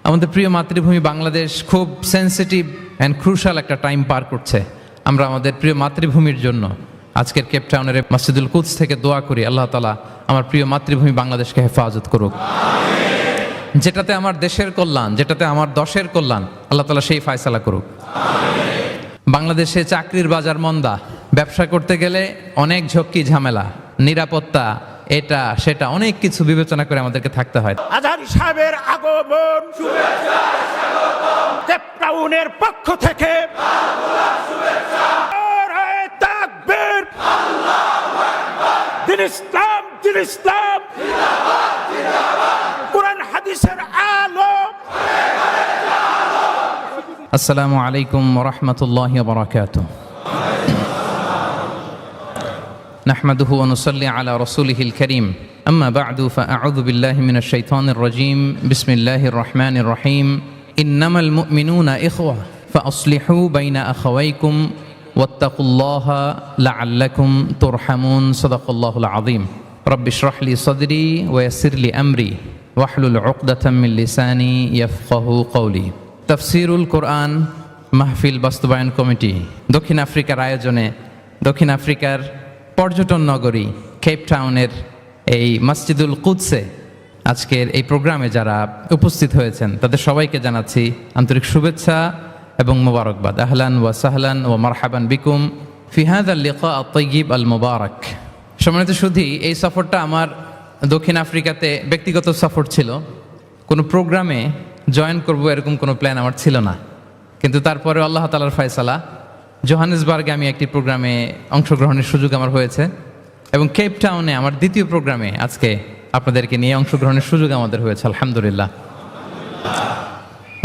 আমাদের প্রিয় মাতৃভূমি বাংলাদেশ খুব সেন্সিটিভ অ্যান্ড ক্রুশাল একটা টাইম পার করছে। আমরা আমাদের প্রিয় মাতৃভূমির জন্য আজকের কেপটাউনের মসজিদুল কুদস থেকে দোয়া করি, আল্লাহ তাআলা আমার প্রিয় মাতৃভূমি বাংলাদেশকে হেফাজত করুক। যেটাতে আমার দেশের কল্যাণ, যেটাতে আমার দশের কল্যাণ, আল্লাহ তাআলা সেই ফয়সালা করুক। বাংলাদেশে চাকরির বাজার মন্দা, ব্যবসা করতে গেলে অনেক ঝক্কি ঝামেলা, নিরাপত্তা, এটা সেটা অনেক কিছু বিবেচনা করে আমাদেরকে থাকতে হয়। আজহারী সাহেবের আগমন, শুভেচ্ছা স্বাগতম কেপটাউনের পক্ষ থেকে নারায়ে তাকবীর, আল্লাহু আকবার, দিন ইসলাম দিন ইসলাম, জিন্দাবাদ জিন্দাবাদ, কুরআন হাদিসের আলো। আসসালামু আলাইকুম ওয়া রাহমাতুল্লাহি ওয়া বারাকাতুহু। نحمده ونصلي على رسوله الكريم أما بعد فأعوذ بالله من الشيطان الرجيم بسم الله الرحمن الرحيم إنما المؤمنون إخوة فأصلحوا بين أخويكم واتقوا الله لعلكم ترحمون صدق الله العظيم رب اشرح لي صدري ويسر لي أمري واحلل عقدة من لساني يفقه قولي তাফসীরুল কোরআন মাহফিল বাস্তবায়ন কমিটি দক্ষিণ আফ্রিকার আয়োজনে দক্ষিণ আফ্রিকার পর্যটন নগরী কেপটাউনের এই মসজিদুল কুদসে আজকের এই প্রোগ্রামে যারা উপস্থিত হয়েছেন তাদের সবাইকে জানাচ্ছি আন্তরিক শুভেচ্ছা এবং মোবারকবাদ। আহলান ওয়া সাহলান ওয়া মারহাবান বিকুম ফি হাযাল লিকা আত-তাইয়্যিব আল মুবারক। সম্মানিত সুধী, এই সফরটা আমার দক্ষিণ আফ্রিকাতে ব্যক্তিগত সফর ছিল। কোনো প্রোগ্রামে জয়েন করব এরকম কোনো প্ল্যান আমার ছিল না, কিন্তু তারপরে আল্লাহ তাআলার ফয়সালা জোহানেসবার্গে আমি একটি প্রোগ্রামে অংশগ্রহণের সুযোগ আমার হয়েছে এবং কেপটাউনে আমার দ্বিতীয় প্রোগ্রামে আজকে আপনাদেরকে নিয়ে অংশগ্রহণের সুযোগ আমাদের হয়েছে, আলহামদুলিল্লাহ।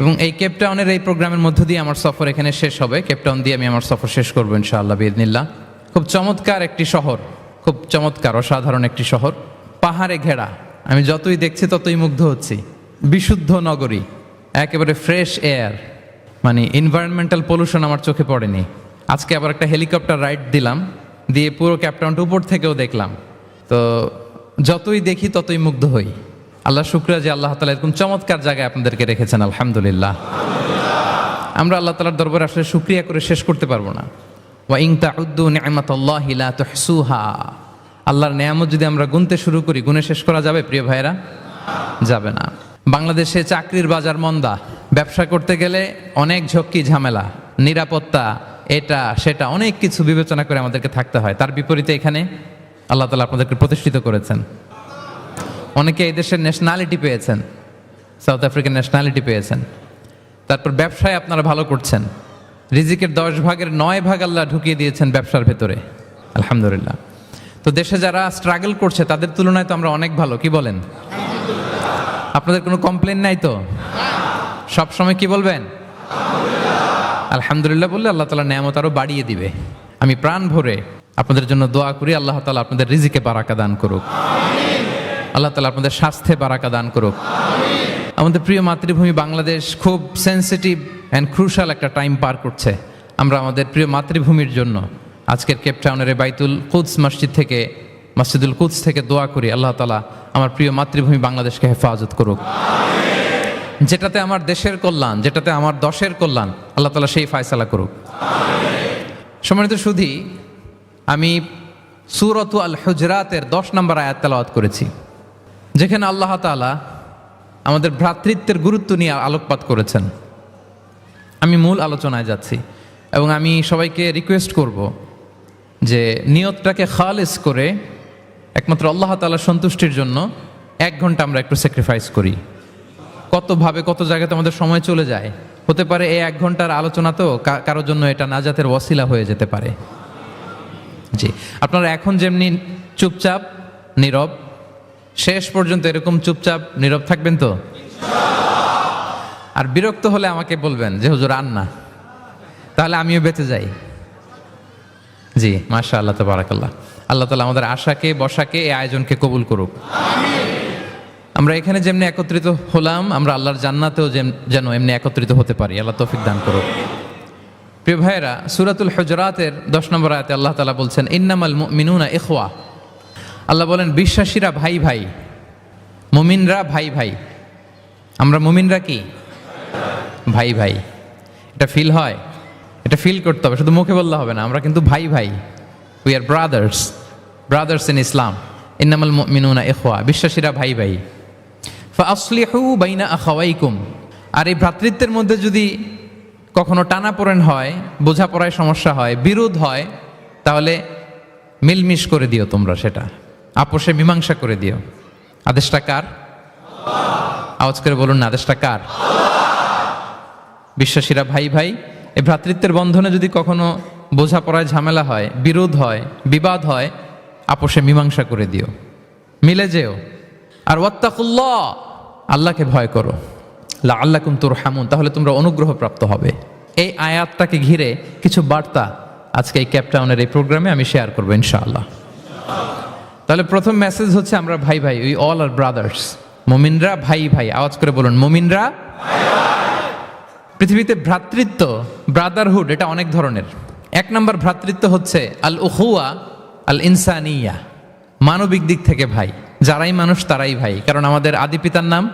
এবং এই কেপটাউনের এই প্রোগ্রামের মধ্য দিয়ে আমার সফর এখানে শেষ হবে। কেপটাউন দিয়ে আমি আমার সফর শেষ করবো ইনশাআল্লাহ বিইذনিল্লাহ। খুব চমৎকার একটি শহর, খুব চমৎকার অসাধারণ একটি শহর, পাহাড়ে ঘেরা। আমি যতই দেখছি ততই মুগ্ধ হচ্ছি। বিশুদ্ধ নগরী, একেবারে ফ্রেশ এয়ার, মানে এনভায়রনমেন্টাল পলিউশন আমার চোখে পড়েনি। আজকে আবার একটা হেলিকপ্টার রাইড দিলাম, দিয়ে পুরো কেপটাউনটা উপর থেকেও দেখলাম। তো যতই দেখি ততই মুগ্ধ হই। আল্লাহ শুকরিয়া যে আল্লাহ তাআলা এরকম চমৎকার জায়গায় আপনাদেরকে রেখেছেন, আলহামদুলিল্লাহ। আমরা আল্লাহ তাআলার দরবারে আসলে শুকরিয়া করে শেষ করতে পারবো না। ওয়া ইন তাউদ্দু নি'মাতাল্লাহি লা তুহসুহা। আল্লাহর নেয়ামত যদি আমরা গুনতে শুরু করি, গুনে শেষ করা যাবে প্রিয় ভাইরা? যাবে না। বাংলাদেশে চাকরির বাজার মন্দা, ব্যবসা করতে গেলে অনেক ঝক্কি ঝামেলা, নিরাপত্তা, এটা সেটা অনেক কিছু বিবেচনা করে আমাদেরকে থাকতে হয়। তার বিপরীতে এখানে আল্লাহ তাআলা আপনাদেরকে প্রতিষ্ঠিত করেছেন। অনেকে এই দেশের ন্যাশনালিটি পেয়েছেন, সাউথ আফ্রিকান ন্যাশনালিটি পেয়েছেন। তারপর ব্যবসায় আপনারা ভালো করছেন, রিজিকের 10 ভাগের 9 ভাগ আল্লাহ ঢুকিয়ে দিয়েছেন ব্যবসার ভেতরে, আলহামদুলিল্লাহ। তো দেশে যারা স্ট্রাগল করছে তাদের তুলনায় তো আমরা অনেক ভালো, কি বলেন? আপনাদের কোনো কমপ্লেন নাই তো? সব সময় কি বলবেন? আলহামদুলিল্লাহ বললে আল্লাহ তাআলা নেয়ামত আরো বাড়িয়ে দিবে। আমি প্রাণ ভরে আপনাদের জন্য দোয়া করি, আল্লাহ তাআলা আপনাদের রিজিকে বারাকা দান করুক, আল্লাহ তাআলা আপনাদের স্বাস্থ্যে বারাকা দান করুক। আমাদের প্রিয় মাতৃভূমি বাংলাদেশ খুব সেন্সিটিভ অ্যান্ড ক্রুশাল একটা টাইম পার করছে। আমরা আমাদের প্রিয় মাতৃভূমির জন্য আজকের কেপটাউনের বাইতুল কুদস মসজিদ থেকে মসজিদুল কুদস থেকে দোয়া করি, আল্লাহ তাআলা আমার প্রিয় মাতৃভূমি বাংলাদেশকে হেফাজত করুক। যেটাতে আমার দেশের কল্যাণ, যেটাতে আমার দশের কল্যাণ, আল্লাহ তাআলা সেই ফয়সালা করুক। সম্মানিত সুধী, আমি সূরাতু আল হুজরাতের 10 নম্বর আয়াত তেলাওয়াত করেছি, যেখানে আল্লাহ তাআলা আমাদের ভ্রাতৃত্বের গুরুত্ব নিয়ে আলোকপাত করেছেন। আমি মূল আলোচনায় যাচ্ছি এবং আমি সবাইকে রিকোয়েস্ট করব যে নিয়তটাকে খালিস করে একমাত্র আল্লাহ তাআলার সন্তুষ্টির জন্য 1 ঘন্টা আমরা একটু স্যাক্রিফাইস করি। কতভাবে কত জায়গাতে আমাদের সময় চলে যায়, হতে পারে এই 1 ঘন্টার আলোচনা তো কারোর জন্য এটা নাজাতের ওয়াসিলা হয়ে যেতে পারে। জি, আপনারা এখন যেমনি চুপচাপ নীরব, শেষ পর্যন্ত এরকম চুপচাপ নীরব থাকবেন তো? আর বিরক্ত হলে আমাকে বলবেন যে হুজুর আন না, তাহলে আমিও বেঁচে যাই। জি, মাশাআল্লাহ, তাবারাকাল্লাহ। আল্লাহ তাআলা আমাদের আশাকে, বসাকে, এই আয়োজনকে কবুল করুক। আমরা এখানে যেমনি একত্রিত হলাম, আমরা আল্লাহর জান্নাতেও যেন এমনি একত্রিত হতে পারি, আল্লাহ তৌফিক দান করুক। প্রিয় ভাইয়েরা, সূরাতুল হুজরাতের 10 নম্বর আয়াতে আল্লাহ তাআলা বলছেন ইন্নামাল মুমিনুনা ইখওয়া। আল্লাহ বলেন বিশ্বাসীরা ভাই ভাই, মুমিনরা ভাই ভাই। আমরা মুমিনরা কি? ভাই ভাই। এটা ফিল হয়, এটা ফিল করতে হবে, শুধু মুখে বললে হবে না। আমরা কিন্তু ভাই ভাই, we are brothers, brothers in Islam. ইন্নামাল মুমিনুনা ইখওয়া, বিশ্বাসীরা ভাই ভাই। ফাআসলিহু বাইনা আখাওয়াইকুম। আর এই ভ্রাতৃত্বের মধ্যে যদি কখনো টানাপোড়েন হয়, বোঝাপড়ায় সমস্যা হয়, বিরোধ হয়, তাহলে মিলমিশ করে দিও তোমরা, সেটা আপোষে মীমাংসা করে দিও। আদেশটা কার? আওয়াজ করে বলুন না, আদেশটা কার? বিশ্বাসীরা ভাই ভাই। এই ভ্রাতৃত্বের বন্ধনে যদি কখনো বোঝাপড়ায় ঝামেলা হয়, বিরোধ হয়, বিবাদ হয়, আপোষে মীমাংসা করে দিও, মিলে যেও। আর ওয়াত্তাকুল্লাহ, আল্লাহকে ভয় করো, লাআল্লাকুম তুরহামুন, তাহলে তোমরা অনুগ্রহ প্রাপ্ত হবে। এই আয়াতটাকে ঘিরে কিছু বার্তা আজকে এই ক্যাপটাউনের এই প্রোগ্রামে আমি শেয়ার করবো ইনশাআল্লাহ। তাহলে প্রথম মেসেজ হচ্ছে আমরা ভাই ভাই, উই অল আর ব্রাদার্স। মুমিনরা ভাই ভাই, আওয়াজ করে বলুন মুমিনরা। পৃথিবীতে ভ্রাতৃত্ব, ব্রাদারহুড, এটা অনেক ধরনের। এক নম্বর ভ্রাতৃত্ব হচ্ছে আল উখুয়া আল ইনসানিয়া, মানবিক দিক থেকে ভাই। যারাই মানুষ তারাই ভাই, কারণ আমাদের আদি পিতার নাম,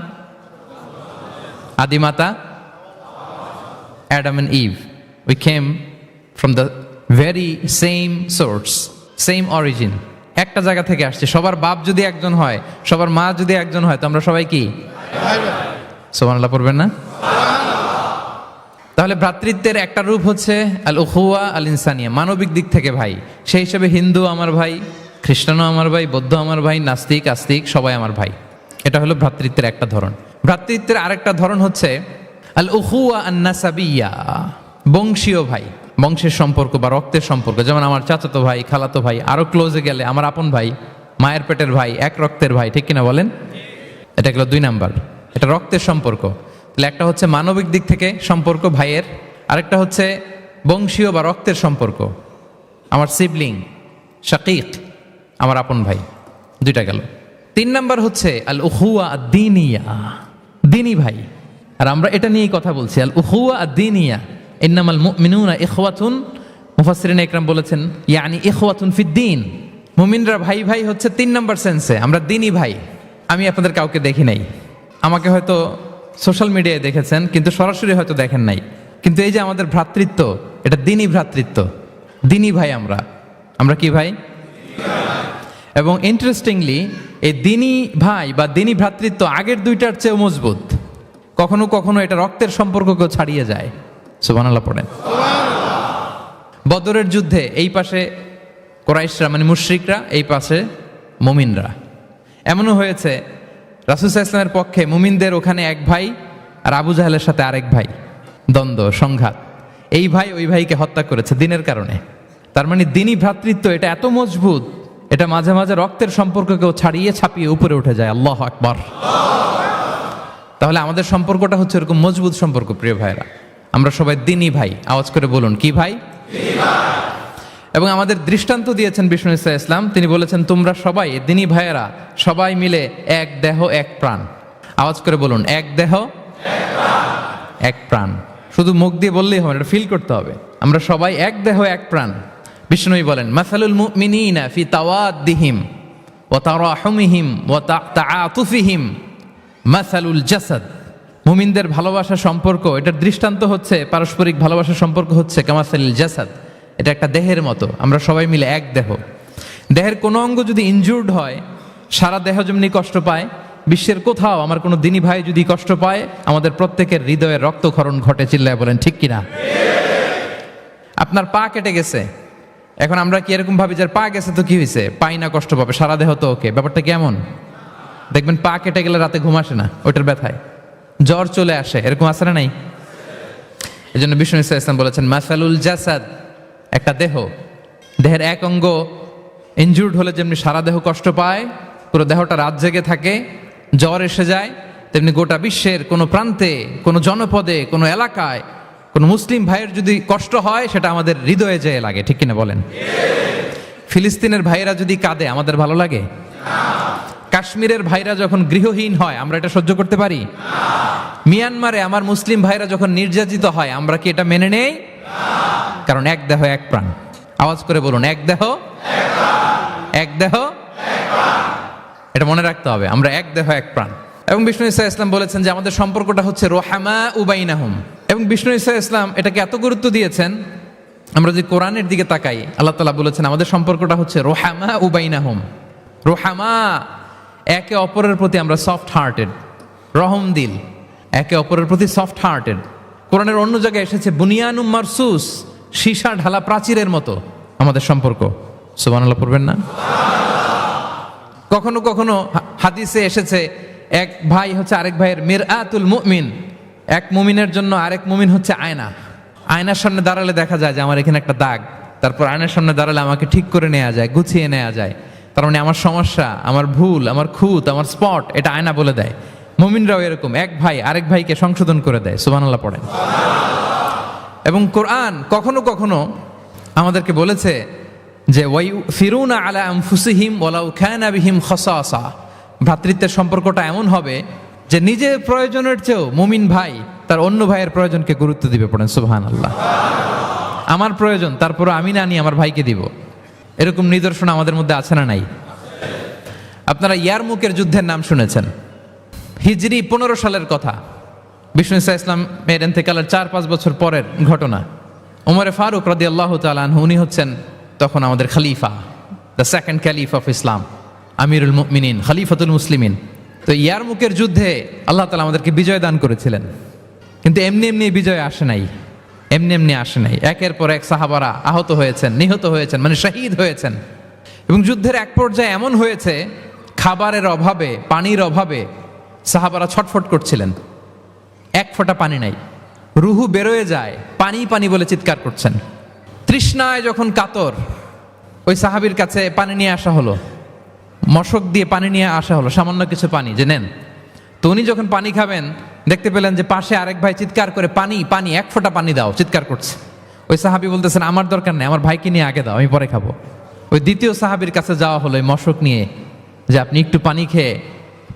আদিমাতা Adam and Eve. We came from the very same source, same origin, একটা জায়গা থেকে আসছে। সবার বাপ যদি একজন হয়, সবার মা যদি একজন হয়, তো আমরা সবাই কি? সুবহানাল্লাহ পড়বেন না? তাহলে ভ্রাতৃত্বের একটা রূপ হচ্ছে আল উখুয়া আল ইনসানিয়া, মানবিক দিক থেকে ভাই। সেই হিসেবে হিন্দু আমার ভাই, খ্রিস্টানও আমার ভাই, বৌদ্ধ আমার ভাই, নাস্তিক আস্তিক সবাই আমার ভাই। এটা হলো ভ্রাতৃত্বের একটা ধরন। ভ্রাতৃত্বের আরেকটা ধরন হচ্ছে আল উখুয়া আন নাসাবিয়া, বংশীয় ভাই, বংশের সম্পর্ক বা রক্তের সম্পর্ক। যেমন আমার চাচাতো ভাই, খালাতো ভাই, আরো ক্লোজে গেলে আমার আপন ভাই, মায়ের পেটের ভাই, এক রক্তের ভাই, ঠিক কিনা বলেন? এটা গেল দুই নাম্বার, এটা রক্তের সম্পর্ক। তাহলে একটা হচ্ছে মানবিক দিক থেকে সম্পর্ক ভাইয়ের, আরেকটা হচ্ছে বংশীয় বা রক্তের সম্পর্ক, আমার সিবলিং, শাকিক, আমার আপন ভাই। দুইটা গেল। তিন নাম্বার হচ্ছে আল উখুয়া আদ-দীনিয়া, দিনী ভাই। আর আমরা এটা নিয়েই কথা বলছি, আল উখুয়া আদ-দীনিয়া। ইন্নামাল মুমিনুনা ইখওয়াতুন, মুফাসসিরিন ইকরাম বলেছেন ইয়ানি ইখওয়াতুন ফিদ-দীন। মুমিনরা ভাই ভাই হচ্ছে তিন নাম্বার সেন্সে, আমরা দিনী ভাই। আমি আপনাদের কাউকে দেখি নাই, আমাকে হয়তো সোশ্যাল মিডিয়ায় দেখেছেন, কিন্তু সরাসরি হয়তো দেখেন নাই। কিন্তু এই যে আমাদের ভ্রাতৃত্ব, এটা দিনী ভ্রাতৃত্ব, দিনী ভাই আমরা। আমরা কি ভাই? এবং ইন্টারেস্টিংলি এই দিনী ভাই বা দিনী ভ্রাতৃত্ব আগের দুইটার চেয়েও মজবুত। কখনো কখনো এটা রক্তের সম্পর্ককেও ছাড়িয়ে যায়। সুবহানাল্লাহ পড়েন। বদরের যুদ্ধে এই পাশে কুরাইশরা মানে মুশরিকরা, এই পাশে মুমিনরা। এমনও হয়েছে রাসূল সাল্লাল্লাহু আলাইহি ওয়াসাল্লামের পক্ষে মুমিনদের ওখানে এক ভাই, আর আবু জাহেলের সাথে আরেক ভাই, দ্বন্দ্ব সংঘাত। এই ভাই ওই ভাইকে হত্যা করেছে দিনের কারণে। তার মানে দিনী ভ্রাতৃত্ব এটা এত মজবুত, এটা মাঝে মাঝে রক্তের সম্পর্ককেও ছাড়িয়ে ছাপিয়ে উপরে উঠে যায়। আল্লাহু আকবার। তাহলে আমাদের সম্পর্কটা হচ্ছে এরকম মজবুত সম্পর্ক। প্রিয় ভাইরা, আমরা সবাই দিনী ভাই। আওয়াজ করে বলুন কি ভাই? এবং আমাদের দৃষ্টান্ত দিয়েছেন বিষ্ণু ইসলাম। তিনি বলেছেন তোমরা সবাই দিনী ভাইয়েরা সবাই মিলে এক দেহ এক প্রাণ। আওয়াজ করে বলুন এক দেহ এক প্রাণ। শুধু মুখ দিয়ে বললেই হবে, এটা ফিল করতে হবে। আমরা সবাই এক দেহ এক প্রাণ। বিষ্ণুই বলেন মাসালুল মুমিনিনা ফি তাওয়াদ্দিহিম ওয়া তারাহুমিহিম ওয়া তাআতুফিহিম মাসালুল জাসাদ। মুমিনদের ভালোবাসার সম্পর্ক, এটার দৃষ্টান্ত হচ্ছে পারস্পরিক ভালোবাসার সম্পর্ক হচ্ছে কামাসালিল জাসাদ, এটা একটা দেহের মতো। আমরা সবাই মিলে এক দেহ। দেহের কোনো অঙ্গ যদি ইনজুর্ড হয়, সারা দেহ যেমনি কষ্ট পায়, বিশ্বের কোথাও আমার কোনো দিনী ভাই যদি কষ্ট পায়, আমাদের প্রত্যেকের হৃদয়ের রক্তক্ষরণ ঘটে। চিল্লায় বলেন ঠিক কিনা? আপনার পা কেটে গেছে, এখন আমরা কি এরকম ভাবি যে পা গেছে তো কি হয়েছে, পাই না কষ্ট পাবে, সারা দেহ তো ওকে। ব্যাপারটা কেমন? দেখবেন পা কেটে গেলে রাতে ঘুম আসে না, ওইটার ব্যথায় জ্বর চলে আসে, এরকম আছে না নাই? এই জন্য বিষ্ণু ইসলাম বলেছেন মাসালুল জাসাদ, একটা দেহ, দেহের এক অঙ্গ ইনজুর্ড হলে যেমনি সারা দেহ কষ্ট পায়, পুরো দেহটা রাত জেগে থাকে, জ্বর এসে যায়, তেমনি গোটা বিশ্বের কোনো প্রান্তে, কোনো জনপদে, কোনো এলাকায় কোনো মুসলিম ভাইয়ের যদি কষ্ট হয়, সেটা আমাদের হৃদয়ে যেয়ে লাগে। ঠিক কিনা বলেন? ফিলিস্তিনের ভাইয়েরা যদি কাঁদে আমাদের ভালো লাগে? কাশ্মীরের ভাইরা যখন গৃহহীন হয় আমরা এটা সহ্য করতে পারি? মিয়ানমারে আমার মুসলিম ভাইরা যখন নির্যাতিত হয় আমরা কি এটা মেনে নেই? কারণ এক দেহ এক প্রাণ। আওয়াজ করে বলুন এক দেহ এক দেহ, এটা মনে রাখতে হবে, আমরা এক দেহ এক প্রাণ। এবং বিষ্ণু ইসা ইসলাম বলেছেন যে আমাদের সম্পর্কটা হচ্ছে রোহামা উবাইনাহুম, এবং বিষ্ণু ঈসা ইসলাম এটাকে এত গুরুত্ব দিয়েছেন, আমরা যদি কোরআনের দিকে তাকাই, আল্লাহ তাআলা বলেছেন আমাদের সম্পর্কটা হচ্ছে রোহামা উবাইনাহুম। রোহামা, একে অপরের প্রতি আমরা সফট হার্টেড, রহম দিল, একে অপরের প্রতি সফট হার্টেড। কোরআনের অন্য জায়গায় এসেছে বুনিয়ানুম মারসুস, সীসা ঢালা প্রাচীরের মতো আমাদের সম্পর্ক। সুবহানাল্লাহ পড়বেন না? কখনো কখনো হাদিসে এসেছে এক ভাই হচ্ছে আরেক ভাইয়ের মিরআতুল মুমিন, এক মুমিনের জন্য আরেক মুমিন হচ্ছে আয়না। আয়নার সামনে দাঁড়ালে দেখা যায় যে আমার এখানে একটা দাগ, তারপর আয়নার সামনে দাঁড়ালে আমাকে ঠিক করে নেওয়া যায়, গুছিয়ে নেওয়া যায়। তার মানে আমার সমস্যা, আমার ভুল, আমার খুঁত, আমার স্পট, এটা আয়না বলে দেয়। মুমিনরাও এরকম, এক ভাই আরেক ভাইকে সংশোধন করে দেয়। সুবহানাল্লাহ পড়েন। এবং কোরআন কখনো কখনো আমাদেরকে বলেছে যে ওয়াইফিরুনা আলা আনফুসিহিম ওয়ালাউ কানা বিহিম খাসাসা, ভ্রাতৃত্বের সম্পর্কটা এমন হবে যে নিজের প্রয়োজনের চেয়েও মুমিন ভাই তার অন্য ভাইয়ের প্রয়োজনকে গুরুত্ব দিবে। পড়েন সুবহানাল্লাহ। আমার প্রয়োজন, তারপর আমি না নিয়ে আমার ভাইকে দিব। এরকম নিদর্শন আমাদের মধ্যে আছে না নাই? আপনারা ইয়ারমুকের যুদ্ধের নাম শুনেছেন, হিজরি 15 সালের কথা। বিষ্ণু ঈসা ইসলামের ইন্তেকালের 4-5 বছর পরের ঘটনা। ওমরে ফারুক রাদিয়াল্লাহু তাআলা আনহু, উনি হচ্ছেন তখন আমাদের খলিফা, the second caliph of Islam, আমিরুল মুমিনিন, খলিফাতুল মুসলিমিন। তো ইয়ারমুকের যুদ্ধে আল্লাহ তাআলা আমাদেরকে বিজয় দান করেছিলেন, কিন্তু এমনি এমনি বিজয় আসে নাই, এমনি এমনি আসে নাই। একের পর এক সাহাবারা আহত হয়েছেন, নিহত হয়েছেন, মানে শহীদ হয়েছেন। এবং যুদ্ধের এক পর্যায়ে এমন হয়েছে, খাবারের অভাবে, পানির অভাবে সাহাবারা ছটফট করছিলেন, এক ফোঁটা পানি নাই, রুহু বেরোয় যায়, পানি পানি বলে চিৎকার করছেন। তৃষ্ণায় যখন কাতর, ওই সাহাবীর কাছে পানি নিয়ে আসা হলো, মশক দিয়ে পানি নিয়ে আসা হলো, সামান্য কিছু পানি যে নেন। তো উনি যখন পানি খাবেন, দেখতে পেলেন যে পাশে আরেক ভাই চিৎকার করে পানি পানি, এক ফোঁটা পানি দাও, চিৎকার করছে। ওই সাহাবী বলতেছেন আমার দরকার নেই, আমার ভাইকে নিয়ে আগে দাও, আমি পরে খাবো। ওই দ্বিতীয় সাহাবীর কাছে যাওয়া হলো এই মশক নিয়ে, যে আপনি একটু পানি খেয়ে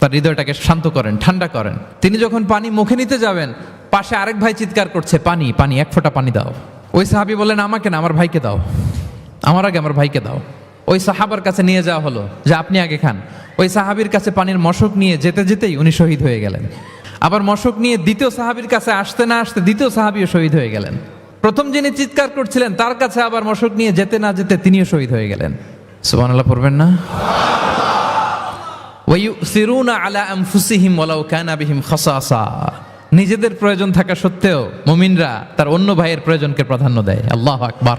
তার হৃদয়টাকে শান্ত করেন, ঠান্ডা করেন। তিনি যখন পানি মুখে নিতে যাবেন, পাশে আরেক ভাই চিৎকার করছে পানি পানি, এক ফোঁটা পানি দাও। ওই সাহাবী বললেন আমাকে না, আমার ভাইকে দাও, আমার আগে আমার ভাইকে দাও। ওই সাহাবার কাছে নিয়ে যাওয়া হলো যে আপনি আগে খান। ওই সাহাবীর কাছে পানির মশক নিয়ে যেতে যেতেই উনি শহীদ হয়ে গেলেন। আবার মশক নিয়ে দ্বিতীয় সাহাবীর কাছে আসতে না আসতে দ্বিতীয় সাহাবীও শহীদ হয়ে গেলেন। প্রথম যিনি চিৎকার করছিলেন তার কাছে আবার মশক নিয়ে যেতে না যেতে তিনিও শহীদ হয়ে গেলেন। সুবহানাল্লাহ পড়বেন না? ওয়ায়ুসিরুনা আলা আনফুসিহিম ওয়ালাউ কানা বিহিম খাসাসা, নিজেদের প্রয়োজন থাকা সত্ত্বেও মুমিনরা তার অন্য ভাইয়ের প্রয়োজনকে প্রাধান্য দেয়। আল্লাহু আকবার।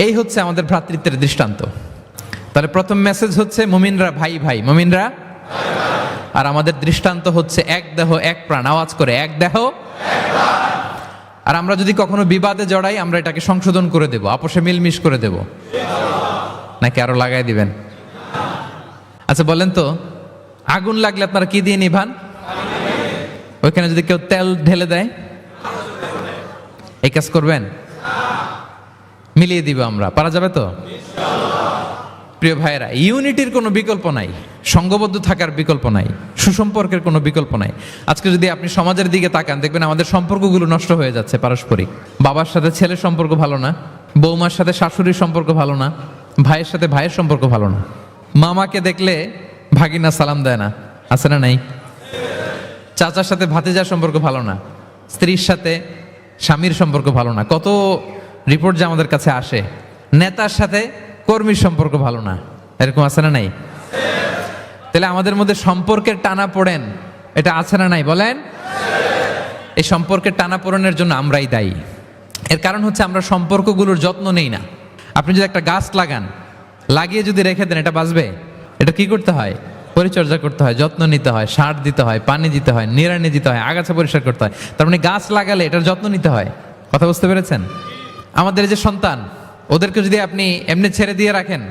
এই হচ্ছে আমাদের ভ্রাতৃত্বের দৃষ্টান্ত। তাহলে প্রথম মেসেজ হচ্ছে মুমিনরা ভাই ভাই, মুমিনরা। আর আমাদের দৃষ্টান্ত হচ্ছে এক দেহ এক প্রাণ, আওয়াজ করে এক দেহ এক প্রাণ। আর আমরা যদি কখনো বিবাদে জড়াই, আমরা এটাকে সংশোধন করে দেব, আপোষে মিলমিশ করে দেব, নাকি আরো লাগাই দিবেন? আচ্ছা বলেন তো, আগুন লাগলে আপনারা কি দিয়ে নিভান? ওইখানে যদি কেউ তেল ঢেলে দেয়, এই কাজ করবেন? মিলিয়ে দিব আমরা, পারা যাবে তো? প্রিয় ভাইয়েরা, ইউনিটির কোনো বিকল্প নাই, সংঘবদ্ধ থাকার বিকল্প নাই, সুসম্পর্কের কোনো বিকল্প নাই। আজকে যদি আপনি সমাজের দিকে তাকান, দেখবেন আমাদের সম্পর্কগুলো নষ্ট হয়ে যাচ্ছে পারস্পরিক। বাবার সাথে ছেলের সম্পর্ক ভালো না, বৌমার সাথে শাশুড়ির সম্পর্ক ভালো না, ভাইয়ের সাথে ভাইয়ের সম্পর্ক ভালো না, মামাকে দেখলে ভাগিনা সালাম দেয় না, আছে না নাই? চাচার সাথে ভাতিজার সম্পর্ক ভালো না, স্ত্রীর সাথে স্বামীর সম্পর্ক ভালো না। কত রিপোর্ট যে আমাদের কাছে আসে, নেতার সাথে কর্মীর সম্পর্ক ভালো না, এরকম আছে না নাই? তাহলে আমাদের মধ্যে সম্পর্কের টানা পড়েন, এটা আছে না নাই বলেন? এই সম্পর্কের টানা পড়েনের জন্য আমরাই দায়ী। এর কারণ হচ্ছে আমরা সম্পর্কগুলোর যত্ন নেই না। আপনি যদি একটা গাছ লাগান, লাগিয়ে যদি রেখে দেন, এটা বাঁচবে? এটা কি করতে হয়? পরিচর্যা করতে হয়, যত্ন নিতে হয়, সার দিতে হয়, পানি দিতে হয়, নিড়ানি দিতে হয়, আগাছা পরিষ্কার করতে হয়। তার মানে গাছ লাগালে এটার যত্ন নিতে হয়। কথা বুঝতে পেরেছেন? আমাদের যে সন্তান, ওদেরকে যদি আপনি এমনি ছেড়ে দিয়ে রাখেন,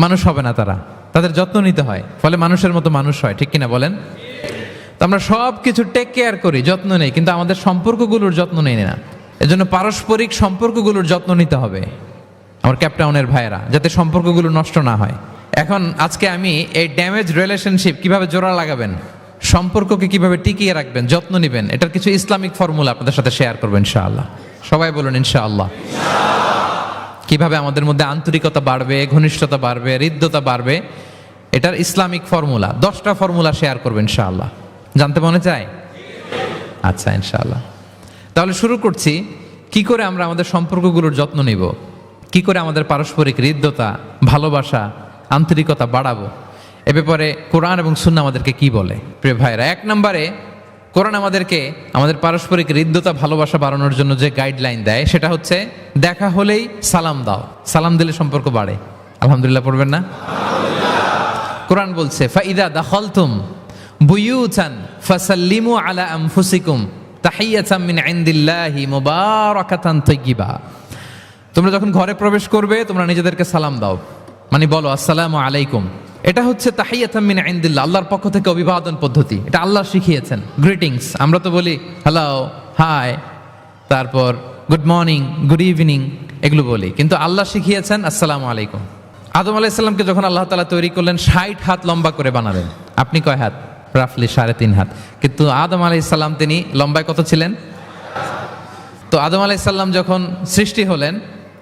মানুষ হবে না তারা, তাদের যত্ন নিতে হয়, ফলে মানুষের মতো মানুষ হয়, ঠিক কিনা বলেন? তো আমরা সব কিছু টেক কেয়ার করি, যত্ন নেই, কিন্তু আমাদের সম্পর্কগুলোর যত্ন নেই না। এজন্য পারস্পরিক সম্পর্কগুলোর যত্ন নিতে হবে আমার ক্যাপটাউনের ভাইয়েরা, যাতে সম্পর্কগুলো নষ্ট না হয়। এখন আজকে আমি এই ড্যামেজ রিলেশনশিপ কিভাবে জোড়া লাগাবেন, সম্পর্ককে কিভাবে টিকিয়ে রাখবেন, যত্ন নেবেন, এটার কিছু ইসলামিক ফর্মুলা আপনাদের সাথে শেয়ার করবো ইনশাআল্লাহ। সবাই বলুন ইনশাআল্লাহ। কিভাবে আমাদের মধ্যে আন্তরিকতা বাড়বে, ঘনিষ্ঠতা বাড়বে, হৃদ্যতা বাড়বে, এটার ইসলামিক ফর্মুলা 10টা ফর্মুলা শেয়ার করবেন ইনশাআল্লাহ। জানতে মনে চায়? আচ্ছা ইনশাআল্লাহ। তাহলে শুরু করছি, কি করে আমরা আমাদের সম্পর্কগুলোর যত্ন নিব, কি করে আমাদের পারস্পরিক হৃদ্যতা, ভালোবাসা, আন্তরিকতা বাড়াবো। এ ব্যাপারে কোরআন এবং সুন্নাহ আমাদেরকে কি বলে। প্রিয় ভাইরা, 1 নম্বরে কোরআন আমাদেরকে আমাদের পারস্পরিক হৃদ্যতা, ভালোবাসা বাড়ানোর জন্য যে গাইডলাইন দেয় সেটা হচ্ছে দেখা হলেই সালাম দাও। সালাম দিলে সম্পর্ক বাড়ে। আলহামদুলিল্লাহ পড়বেন না? কোরআন বলছে ফাইদা দাখালতুম বুয়ুতান ফাসাল্লিমু আলা আনফুসিকুম তাহিয়াতাম মিন ইনদিল্লাহি মুবারাকাতান তাইয়্যিবা। তোমরা যখন ঘরে প্রবেশ করবে তোমরা নিজেদেরকে সালাম দাও, মানে বলো আসসালামু আলাইকুম। এটা হচ্ছে তাহিয়াতাম মিন ইনদিল্লাহ, আল্লাহর পক্ষ থেকে অভিবাদন পদ্ধতি। এটা আল্লাহ শিখিয়েছেন। গ্রিটিংস আমরা তো বলি হ্যালো, হাই, তারপর গুড মর্নিং, গুড ইভিনিং, এগুলো বলি, কিন্তু আল্লাহ শিখিয়েছেন আসসালামু আলাইকুম। আদম আলাইহিস সালামকে যখন আল্লাহ তাআলা তৈরি করলেন 60 হাত লম্বা করে বানালেন। আপনি কয় হাত? রাফলি 3.5 হাত। কিন্তু আদম আলাইহিস সালাম তিনি লম্বায় কত ছিলেন? তো আদম আলাইহিস সালাম যখন সৃষ্টি হলেন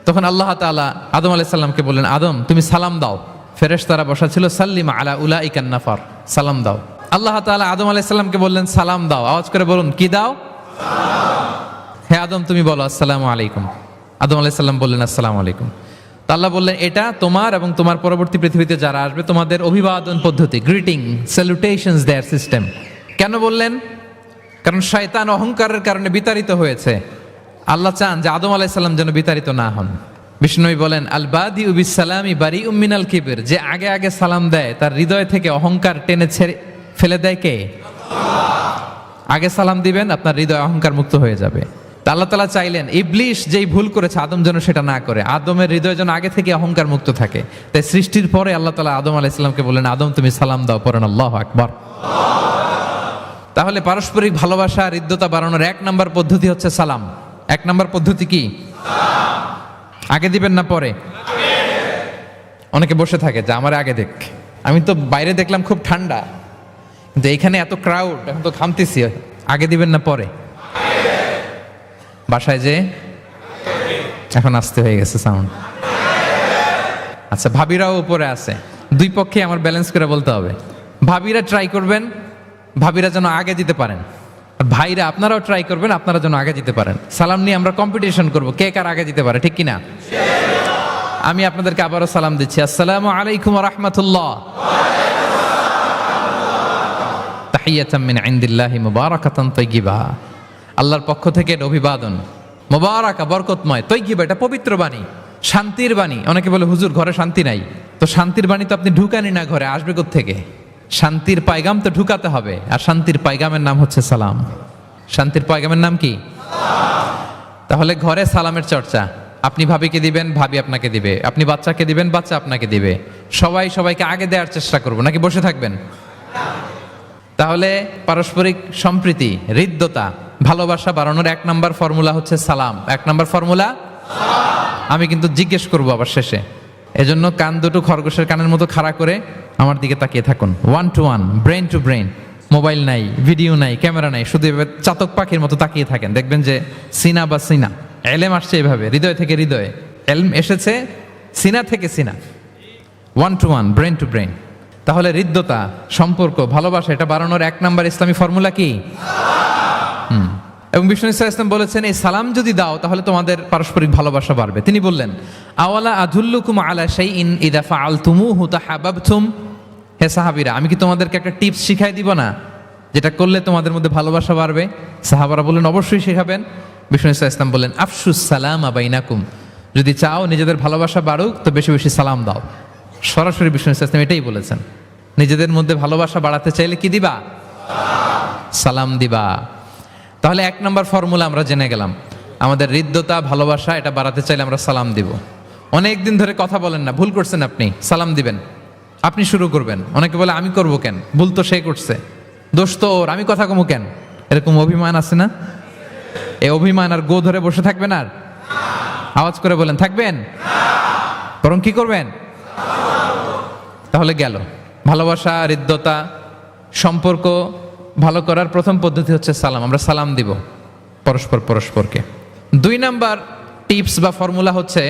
তখন আল্লাহ তাআলা আদম আলাইহিস সালামকে বললেন, আদম তুমি সালাম দাও। ফেরেশতারা বসা ছিল, সাল্লিম আলা উলাইকান নাফার, সালাম দাও। আল্লাহ তাআলা আদম আলাইহিস সালামকে বললেন সালাম দাও। আওয়াজ করে বলুন, কি দাও? হে আদম তুমি বলো আসসালামু আলাইকুম। আদম আলাইহিস সালাম বললেন আসসালামু আলাইকুম। তা আল্লাহ বললেন এটা তোমার এবং তোমার পরবর্তী পৃথিবীতে যারা আসবে তোমাদের অভিবাদন পদ্ধতি, গ্রিটিং, স্যালুটেশনস দেয়ার সিস্টেম। কেন বললেন? কারণ শয়তান অহংকারের কারণে বিতাড়িত হয়েছে। আল্লাহ চান যে আদম আলাইহিস সালাম যেন বিতাড়িত না হন। বিষ্ণু বলেন আল বাদিউ বিস সালামি বারিউম মিনাল কিবর, যে আগে আগে সালাম দেয় তার হৃদয় থেকে অহংকার টেনে ছেড়ে ফেলে দেয় কে? আগে সালাম দিবেন, আপনার হৃদয় অহংকার মুক্ত হয়ে যাবে। আল্লাহ তাআলা চাইলেন ইবলিশ যেই ভুল করেছে আদম যেন সেটা না করে, আদমের হৃদয় যেন আগে থেকে অহংকার মুক্ত থাকে। তাই সৃষ্টির পরে আল্লাহ তাআলা আদম আলাইহিস সালামকে বললেন আদম তুমি সালাম দাও, পড়েন আল্লাহু আকবার। তাহলে পারস্পরিক ভালোবাসা, হৃদ্যতা বাড়ানোর 1 নম্বর পদ্ধতি হচ্ছে সালাম। 1 নম্বর পদ্ধতি কি? আগে দিবেন না পরে? অনেকে বসে থাকে যে আমার আগে দেখ। আমি তো বাইরে দেখলাম খুব ঠান্ডা, কিন্তু এইখানে এত ক্রাউড, এখন তো ঘামতেছি। আগে দিবেন না পরে? বাসায় যে এখন আসতে হয়ে গেছে সাউন্ড। আচ্ছা, ভাবিরাও উপরে আছে। দুই পক্ষে আমার ব্যালেন্স করে বলতে হবে। ভাবিরা ট্রাই করবেন, ভাবিরা যেন আগে দিতে পারেন। আর ভাইরা আপনারাও ট্রাই করবেন, আপনারা যেন আগে দিতে পারেন। সালাম নিয়ে আমরা কম্পিটিশন করব, কে কার আগে দিতে পারে, ঠিক কিনা? আমি আপনাদেরকে আবারও সালাম দিচ্ছি, আসসালামু আলাইকুম ওয়া রাহমাতুল্লাহ। তাহিয়াতাম মিন ইনদিল্লাহি মুবারাকাতান তাইয়্যিবা, আল্লাহর পক্ষ থেকে এটা অভিবাদন। মুবারাকা, বরকতময়, তাইয়্যিবা এটা পবিত্র বাণী, শান্তির বাণী। অনেকে বলে হুজুর ঘরে শান্তি নাই। তো শান্তির বাণী তো আপনি ঢুকানি না, ঘরে আসবে কোত্থেকে? শান্তির পায়গাম তো ঢুকাতে হবে, আর শান্তির পায়গামের নাম হচ্ছে সালাম। শান্তির পায়গামের নাম কি? তাহলে ঘরে সালামের চর্চা। আপনি ভাবিকে দিবেন, ভাবি আপনাকে দিবে। আপনি বাচ্চাকে দিবেন, বাচ্চা আপনাকে দিবে। সবাই সবাইকে আগে দেওয়ার চেষ্টা করবো, নাকি বসে থাকবেন? তাহলে পারস্পরিক সম্প্রীতি, হৃদ্যতা, ভালোবাসা বাড়ানোর 1 নম্বর ফর্মুলা হচ্ছে সালাম। 1 নম্বর ফর্মুলা। আমি কিন্তু জিজ্ঞেস করবো আবার শেষে, এজন্য কান দুটো খরগোশের কানের মতো খাড়া করে আমার দিকে তাকিয়ে থাকুন। 1 to 1, brain to brain. Mobile নাই, ভিডিও নাই, ক্যামেরা নাই, শুধু এভাবে চাতক পাখির মতো তাকিয়ে থাকেন। দেখবেন যে সিনা বা সিনা, এলেম আসছে এভাবে হৃদয় থেকে হৃদয়ে, এলম এসেছে সিনা থেকে সিনা। 1 to 1, ব্রেন টু ব্রেন। তাহলে হৃদ্যতা, সম্পর্ক, ভালোবাসা এটা বাড়ানোর 1 নম্বর ইসলামী ফর্মুলা কি? এবং বিষ্ণু সাল্লাল্লাহু আলাইহি ওয়াসাল্লাম বলেছেন এই সালাম যদি দাও তাহলে তোমাদের পারস্পরিক ভালোবাসা বাড়বে। তিনি বললেন আওয়ালা আদুল্লুকুম আলা শাইইন ইযা ফাআলতুমুহু তাহাব্বাবতুম। হে সাহাবীরা, আমি কি তোমাদেরকে একটা টিপস শিখাই দিব না, যেটা করলে তোমাদের মধ্যে ভালোবাসা বাড়বে? সাহাবারা বললেন অবশ্যই শেখাবেন। বিষ্ণু সাল্লাল্লাহু আলাইহি ওয়াসাল্লাম বললেন আফশুস সালামা বাইনাকুম, যদি চাও নিজেদের ভালোবাসা বাড়ুক তো বেশি বেশি সালাম দাও। সরাসরি বিষ্ণু সাল্লাল্লাহু আলাইহি ওয়াসাল্লাম এটাই বলেছেন। নিজেদের মধ্যে ভালোবাসা বাড়াতে চাইলে কি দিবা? সালাম দিবা। তাহলে 1 নম্বর ফর্মুলা আমরা জেনে গেলাম। আমাদের হৃদ্যতা, ভালোবাসা এটা বাড়াতে চাইলে আমরা সালাম দিব। অনেক দিন ধরে কথা বলেন না, ভুল করছেন আপনি, সালাম দিবেন। আপনি শুরু করবেন। অনেকে বলে আমি করব কেন, ভুল তো সে করছে, দোষ তো ওর, আমি কথা কমু কেন? এরকম অভিমান আছে না? এই অভিমান আর গো ধরে বসে থাকবেন? আর আওয়াজ করে বলেন থাকবেন? বরং কি করবেন? তাহলে গেল ভালোবাসা, হৃদ্যতা, সম্পর্ক ভালো করার প্রথম পদ্ধতি হচ্ছে সালাম। আমরা সালাম দিব পরস্পরকে। 2 নাম্বার টিপস বা ফর্মুলা হচ্ছে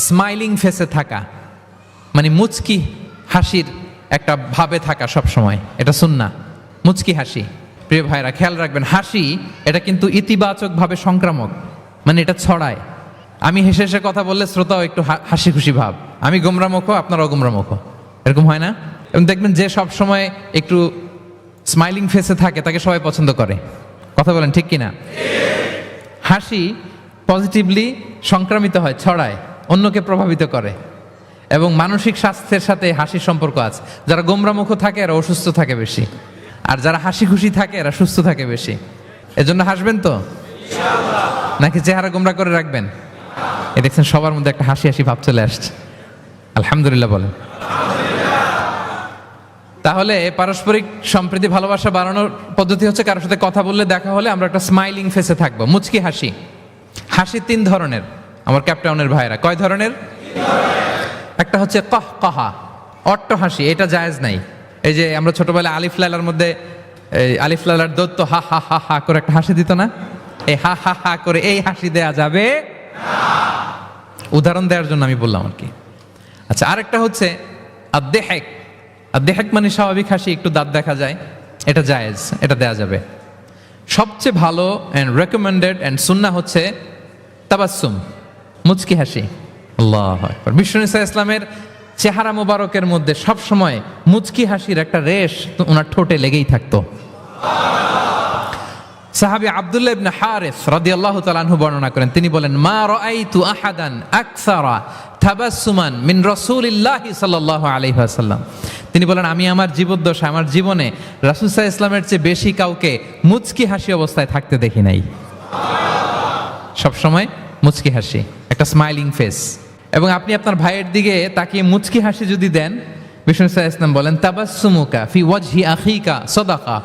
স্মাইলিং ফেসে থাকা, মানে মুচকি হাসির একটা ভাবে থাকা সব সময়। এটা সুন্নাহ, মুচকি হাসি। প্রিয় ভাইরা খেয়াল রাখবেন, হাসি এটা কিন্তু ইতিবাচকভাবে সংক্রামক, মানে এটা ছড়ায়। আমি হেসে হেসে কথা বললে শ্রোতাও একটু হাসি খুশি ভাব, আমি গোমরামুখ আপনারাও গোমরামুখ, এরকম হয় না? এবং দেখবেন যে সব সময় একটু স্মাইলিং ফেসে থাকে তাকে সবাই পছন্দ করে। কথা বলেন ঠিক কিনা? হাসি পজিটিভলি সংক্রামিত হয়, ছড়ায়, অন্যকে প্রভাবিত করে, এবং মানসিক স্বাস্থ্যের সাথে হাসির সম্পর্ক আছে। যারা গোমরামুখ থাকে এরা অসুস্থ থাকে বেশি, আর যারা হাসি খুশি থাকে এরা সুস্থ থাকে বেশি। এজন্য হাসবেন তো, নাকি চেহারা গোমরা করে রাখবেন? এ দেখছেন সবার মধ্যে একটা হাসি হাসি ভাব চলে আসছে, আলহামদুলিল্লাহ বলেন। তাহলে পারস্পরিক সম্প্রীতি ভালোবাসা বাড়ানোর পদ্ধতি হচ্ছে কারোর সাথে কথা বললে, দেখা হলে আমরা একটা স্মাইলিং ফেসে থাকবো, মুচকি হাসি। হাসি 3 ধরনের আমার ক্যাপটাউনের ভাইরা। কয় ধরনের? একটা হচ্ছে কহ কহা, অট্ট হাসি, এটা জায়েজ নাই। এই যে আমরা ছোটবেলায় আলিফ লাইলার মধ্যে আলিফ লাইলার দত্ত হা হা হা হা করে একটা হাসি দিত না? এই হা হা হা করে এই হাসি দেয়া যাবে উদাহরণ দেওয়ার জন্য আমি বললাম আর কি। আচ্ছা, আরেকটা হচ্ছে আদ-দেহেক। আদ-দেহেক মানে স্বাভাবিক হাসি, একটু দাঁত দেখা যায়, এটা জায়েজ, এটা দেয়া যাবে। সবচেয়ে ভালো অ্যান্ড রেকমেন্ডেড অ্যান্ড সুন্নাহ হচ্ছে তাবাসসুম, মুচকি হাসি। আল্লাহু আকবার। বিষ্ণু ইসলামের চেহারা মোবারকের মধ্যে সব সময় মুচকি হাসির একটা রেশ ওনার ঠোঁটে লেগেই থাকতো। সাহাবী আব্দুল্লাহ ইবনে হারিস রাদিয়াল্লাহু তাআলা আনহু বর্ণনা করেন, তিনি বলেন, মা রাআইতু আহাদান আকসারা তাবাসসুমান মিন রাসূলিল্লাহি সাল্লাল্লাহু আলাইহি ওয়াসাল্লাম। তিনি বলেন, আমি আমার জীবদ্দশায়, আমার জীবনে রাসূল সাল্লাল্লাহু আলাইহি ওয়াসাল্লামের চেয়ে বেশি কাউকে মুচকি হাসি অবস্থায় থাকতে দেখি নাই। সব সময় মুচকি হাসি, একটা স্মাইলিং ফেস। এবং আপনি আপনার ভাইয়ের দিকে তাকিয়ে মুচকি হাসি যদি দেন, বিষ্ণু সাল্লাল্লাহু আলাইহি ওয়াসাল্লাম বলেন, তাবাসসুমুকা ফি ওয়াজহি আখিকা সাদাকা,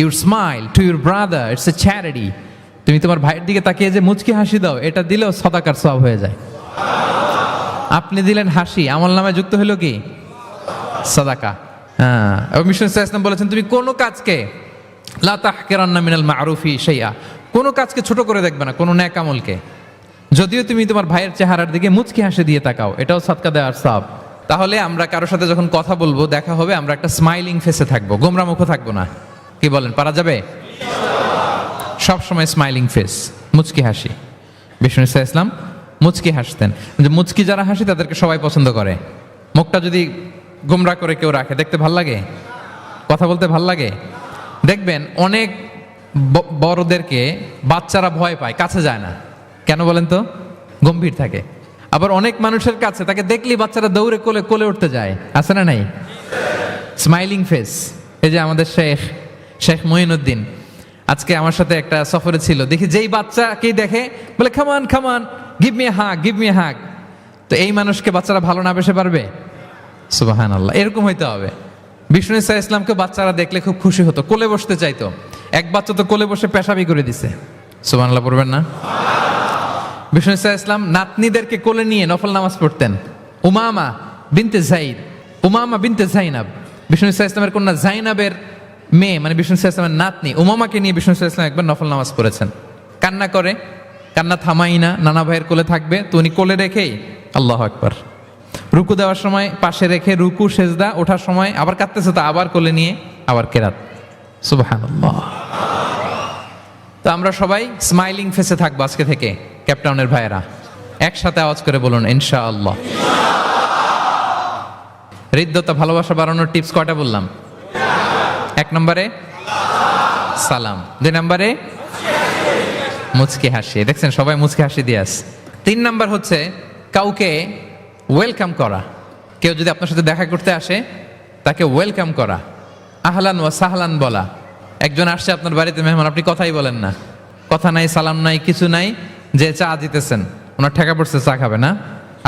your smile to your brother it's a charity. তুমি তোমার ভাইয়ের দিকে তাকিয়ে যে মুচকি হাসি দাও, এটা দিলেও সাদাকার সওয়াব হয়ে যায়। আপনি দিলেন হাসি, আমল নামায় যুক্ত হলো কি? সাদাকা। হ্যাঁ। এবং বিষ্ণু সাল্লাল্লাহু আলাইহি ওয়াসাল্লাম বলেছেন, তুমি কোনো কাজকে লা তাহকিরান্না মিনাল মারুফি শাইআ, কোনো কাজকে ছোট করে দেখবে না, কোনো নেক আমলকে। যদিও তুমি তোমার ভাইয়ের চেহারার দিকে মুচকি হাসি দিয়ে তাকাও, এটাও সাদকা দেওয়ার সওয়াব। তাহলে আমরা কারোর সাথে যখন কথা বলবো, দেখা হবে, আমরা একটা স্মাইলিং ফেসে থাকবো, গোমরা মুখ থাকবো না। কি বলেন, পারা যাবে? সব সময় স্মাইলিং ফেস, মুচকি হাসি। বিষ্ণু ইসলাম মুচকি হাসতেন। যে মুচকি যারা হাসি তাদেরকে সবাই পছন্দ করে। মুখটা যদি গোমরা করে কেউ রাখে, দেখতে ভাল লাগে, কথা বলতে ভাল লাগে। দেখবেন অনেক বড়দেরকে বাচ্চারা ভয় পায়, কাছে যায় না। কেন বলেন তো? গম্ভীর থাকে। আবার অনেক মানুষের কাছে তাকে দেখলেই বাচ্চারা দৌড়ে কোলে কোলে উঠতে যায়, আছে না নাই? Smiling face. এই যে আমাদের শেখ মঈনুদ্দিন আজকে আমার সাথে একটা সফরে ছিল, দেখি যেই বাচ্চাকেই দেখে বলে come on come on, give me hug, give me hug. তো এই মানুষকে বাচ্চারা ভালো না বেসে পারবে? সুবহানাল্লাহ, এরকম হইতে হবে। বিষ্ণু ইসলামকে বাচ্চারা দেখলে খুব খুশি হতো, কোলে বসতে চাইতো। এক বাচ্চা তো কোলে বসে পেশাবি করে দিছে, সুবহানাল্লাহ পড়বেন না? বিষ্ণু ইসলাম নাতনিদেরকে কোলে নিয়ে নফল নামাজ পড়তেন। উমামা বিনতে যায়েদ, উমামা বিনতে যায়নাব, বিষ্ণু ইসলামের কন্যা যায়নাবের মেয়ে, মানে বিষ্ণু ইসলামের নাতনি উমামাকে নিয়ে বিষ্ণু ইসলাম একবার নফল নামাজ পড়েছেন। কান্না করে, কান্না থামাই না, নানা ভাইয়ের কোলে থাকবে, তো উনি কোলে রেখেই আল্লাহু আকবার, রুকু দেওয়ার সময় পাশে রেখে রুকু সেজদা, ওঠার সময় আবার কাঁদতেছে, তো আবার কোলে নিয়ে আবার কেরাত। সুবহানাল্লাহ। তো আমরা সবাই স্মাইলিং ফেসে থাকবো আজকে থেকে, ক্যাপটাউনের ভাইয়েরা। একসাথে আওয়াজ করে বলুন ইনশাআল্লাহ। হৃদ্যতা ভালোবাসা বাড়ানোর টিপস কয়টা বললাম? 1 নম্বরে সালাম, 2 নম্বরে মুচকি হাসি। দেখছেন সবাই মুচকি হাসি দিয়ে আস। 3 নাম্বার হচ্ছে কাউকে ওয়েলকাম করা। কেউ যদি আপনার সাথে দেখা করতে আসে, তাকে ওয়েলকাম করা, আহলান ওয়া সাহলান বলা। একজন আসছে আপনার বাড়িতে মেহমান, আপনি কথাই বলেন না, কথা নাই, সালাম নাই, কিছু নাই, যে চা দিতেছেন, ওনার ঠেকা পড়ছে চা খাবে না,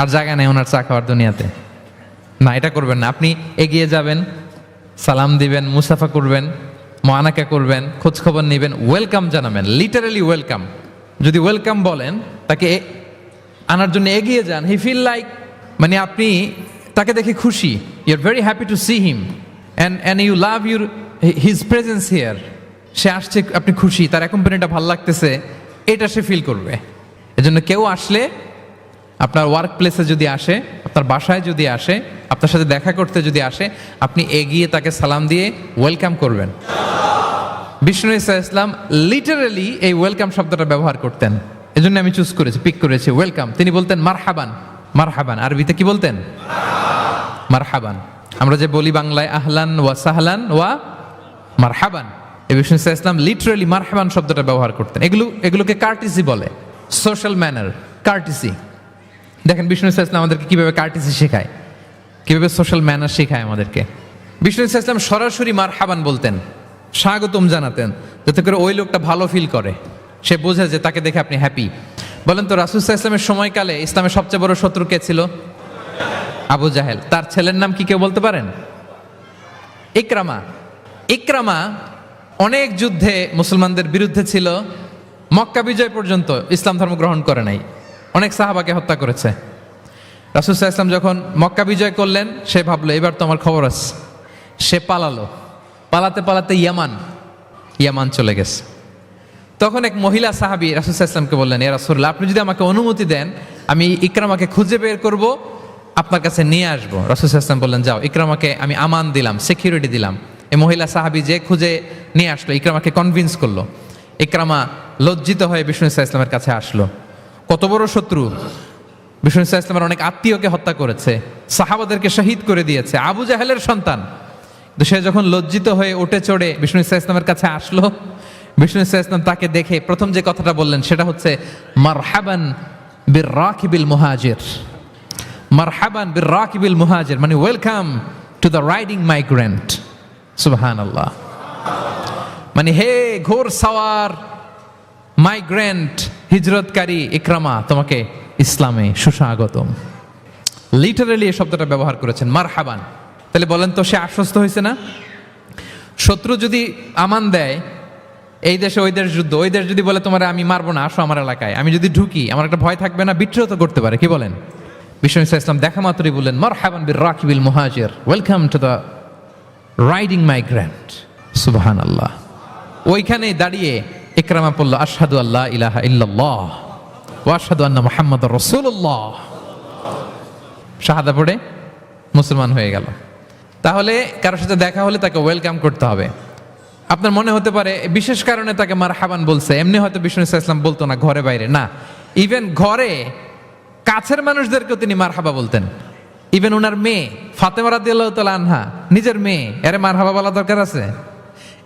আর জায়গা নেই ওনার চা খাওয়ার দুনিয়াতে, না, এটা করবেন না। আপনি এগিয়ে যাবেন, সালাম দিবেন, মুসাফা করবেন, মুআনাকা করবেন, খোঁজ খবর নেবেন, ওয়েলকাম জানাবেন, লিটারালি ওয়েলকাম। যদি ওয়েলকাম বলেন, তাকে আনার জন্য এগিয়ে যান, হি ফিল লাইক, মানে আপনি তাকে দেখে খুশি, you are very happy to see him and you love your his presence here. সে আসছে, আপনি খুশি, তার অ্যাকম্পানিটা ভালো লাগতেছে, এটা সে ফিল করবে। এজন্য কেউ আসলে, আপনার ওয়ার্ক প্লেসে যদি আসে, আপনার বাসায় যদি আসে, আপনার সাথে দেখা করতে যদি আসে, আপনি এগিয়ে তাকে সালাম দিয়ে ওয়েলকাম করবেন। বিষ্ণু ঈসা ইসলাম লিটারালি এই ওয়েলকাম শব্দটা ব্যবহার করতেন। এজন্য আমি চুজ করেছি, পিক করেছি ওয়েলকাম। তিনি বলতেন মারহাবান। মারহাবান আরবিতে কি বলতেন? মারহাবান। আমরা যে বলি বাংলায় আহলান ওয়া সাহলান ওয়া মারহাবান, এই বিষ্ণু ঈসা ইসলাম লিটারালি মারহাবান শব্দটা ব্যবহার করতেন। এগুলোকে কার্টিসি বলে, সোশ্যাল ম্যানার, কার্টিসি। দেখেন বিষ্ণু ঈসা ইসলাম আমাদেরকে কিভাবে কার্টিসি শেখায়, কিভাবে সোশ্যাল ম্যানার শেখায় আমাদেরকে। বিষ্ণু ঈসা ইসলাম সরাসরি মারহাবান বলতেন, স্বাগতম জানাতেন, যাতে করে ওই লোকটা ভালো ফিল করে, সে বোঝে যে তাকে দেখে আপনি হ্যাপি। বলেন তো রাসূল সাল্লাল্লাহু আলাইহি ওয়াসাল্লামের সময়কালে ইসলামের সবচেয়ে বড় শত্রু কে ছিল? আবু জাহেল। তার ছেলের নাম কি কেউ বলতে পারেন? ইকরামা। ইকরামা অনেক যুদ্ধে মুসলমানদের বিরুদ্ধে ছিল, মক্কা বিজয় পর্যন্ত ইসলাম ধর্ম গ্রহণ করে নাই, অনেক সাহাবাকে হত্যা করেছে। রাসূল সাল্লাল্লাহু আলাইহি ওয়াসাল্লাম যখন মক্কা বিজয় করলেন, সে ভাবলো এবার তো আমার খবর আছে। সে পালালো, পালাতে পালাতে ইয়ামান চলে গেছে। তখন এক মহিলা সাহাবী রাসূল সাল্লাল্লাহু আলাইহি ওয়াসাল্লামকে বললেন, ইয়া রাসূলুল্লাহ, আপনি যদি আমাকে অনুমতি দেন, আমি ইকরামাকে খুঁজে বের করব, আপনার কাছে নিয়ে আসবো। রাসূল সাল্লাল্লাহু আলাইহি ওয়াসাল্লাম বললেন, যাও, ইকরামাকে আমি আমান দিলাম, সিকিউরিটি দিলাম। এই মহিলা সাহাবী যে খুঁজে নিয়ে আসলো, ইকরামাকে কনভিন্স করলো। ইকরামা লজ্জিত হয়ে বিষ্ণু ঈসা ইসলামের কাছে আসলো। কত বড় শত্রু! বিষ্ণু ঈসা ইসলামের অনেক আত্মীয়কে হত্যা করেছে, সাহাবাদেরকে শহীদ করে দিয়েছে, আবু জাহেলের সন্তান। তো সে যখন লজ্জিত হয়ে উঠে চড়ে বিষ্ণু ঈসা ইসলামের কাছে আসলো, বিষ্ণু ঈসা ইসলাম তাকে দেখে প্রথম যে কথাটা বললেন সেটা হচ্ছে মারহাবান বির রাকিবিল মুহাজির। মারহাবান বির রাকিবিল মুহাজির মানে welcome to the riding migrant. সুবহানাল্লাহ। মানে হে ঘোর সাওয়ার মাইগ্রেন্ট হিজরতকারী ইকরামা, তোমাকে ইসলামে সুস্বাগতম। লিটারালি এই শব্দটা ব্যবহার করেছেন, মারহাবান। তাহলে বলেন তো, সে আশ্বস্ত হয়েছে না? শত্রু যদি আমান দেয়, এই দেশে ওই দেশ যুদ্ধ, ওই দেশ যদি বলে তোমার আমি মারবো না, আসো আমার এলাকায়, আমি যদি ঢুকি আমার একটা ভয় থাকবে না? বিদ্রোহ তো করতে পারে, কি বলেন? বিষ্ণু ঈসা ইসলাম দেখা মাত্রই বললেন মারহাবান বির রাকিবিল মুহাজির, welcome to the riding migrant. সুবহানাল্লাহ। ওইখানেই দাঁড়িয়ে ইকরামা পড়ল আশহাদু আল্লা ইলাহা ইল্লাল্লাহ ওয়া আশহাদু আন্না মুহাম্মাদুর রাসূলুল্লাহ। শাহাদা পড়ে মুসলমান হয়ে গেল। তাহলে কারোর সাথে দেখা হলে তাকে ওয়েলকাম করতে হবে। আপনার মনে হতে পারে বিশেষ কারণে তাকে মারহাবান বলছে, এমনি হয়তো বিষ্ণু ঈসা ইসলাম বলতো না ঘরে বাইরে, না, ইভেন ঘরে কাছের মানুষদেরকেও তিনি মারহাবা বলতেন। ইভেন ওনার মেয়ে ফাতেমা রাদিয়াল্লাহু তাআলা আনহা, নিজের মেয়ে, এরে মারহাবা বলা দরকার আছে?